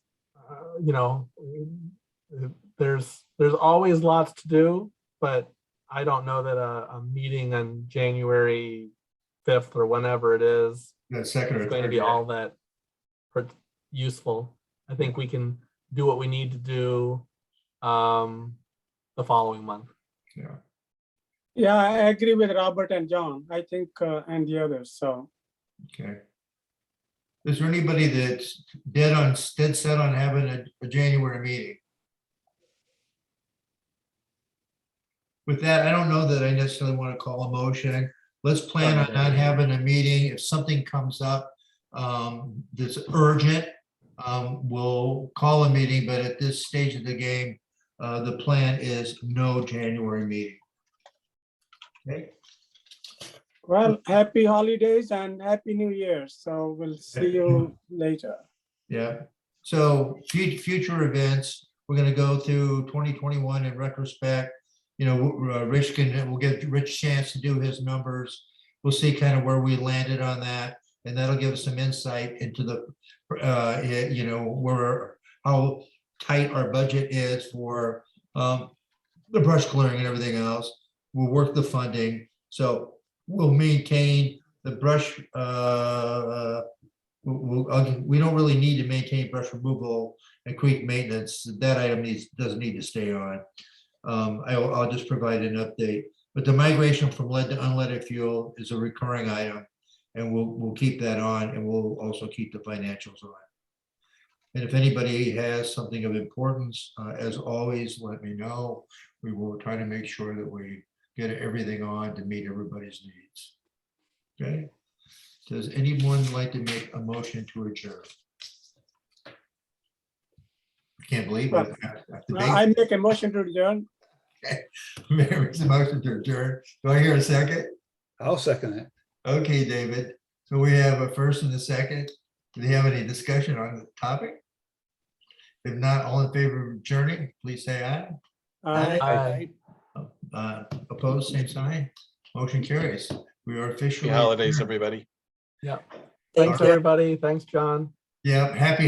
S4: You know, there's always lots to do, but I don't know that a meeting on January 5th or whenever it is
S3: Second or
S4: going to
S3: third,
S4: be
S3: yeah.
S4: all that useful. I think we can do what we need to do the following month.
S3: Yeah.
S2: Yeah, I agree with Robert and John, I think, and the others. So.
S3: Okay. Is there anybody that's dead set on having a January meeting? With that, I don't know that I necessarily want to call a motion. Let's plan on not having a meeting. If something comes up that's urgent, we'll call a meeting, but at this stage of the game, the plan is no January meeting. Okay.
S2: Well, happy holidays and happy New Year. So we'll see you later.
S3: Yeah. So future events, we're going to go through 2021 in retrospect. You know, we'll get Rich a chance to do his numbers. We'll see kind of where we landed on that, and that'll give us some insight into the, you know, how tight our budget is for the brush clearing and everything else. We'll work the funding. So we'll maintain the brush. We don't really need to maintain brush removal and creek maintenance. That item doesn't need to stay on. I'll just provide an update. But the migration from lead to unleaded fuel is a recurring item, and we'll keep that on, and we'll also keep the financials on. And if anybody has something of importance, as always, let me know. We will try to make sure that we get everything on to meet everybody's needs. Okay. Does anyone like to make a motion to adjourn? I can't believe it.
S2: I make a motion to adjourn.
S3: Mayor makes a motion to adjourn. Do I hear a second?
S5: I'll second it.
S3: Okay, David. So we have a first and a second. Do they have any discussion on the topic? If not, all in favor of adjourning, please say aye.
S2: Aye.
S4: Aye.
S3: Opposed, same sign. Motion carries. We are officially.
S1: Happy holidays,
S3: adjourned.
S1: everybody.
S4: Yeah.
S6: Thank
S4: Thanks,
S6: you.
S4: everybody. Thanks, John.
S3: Yeah, happy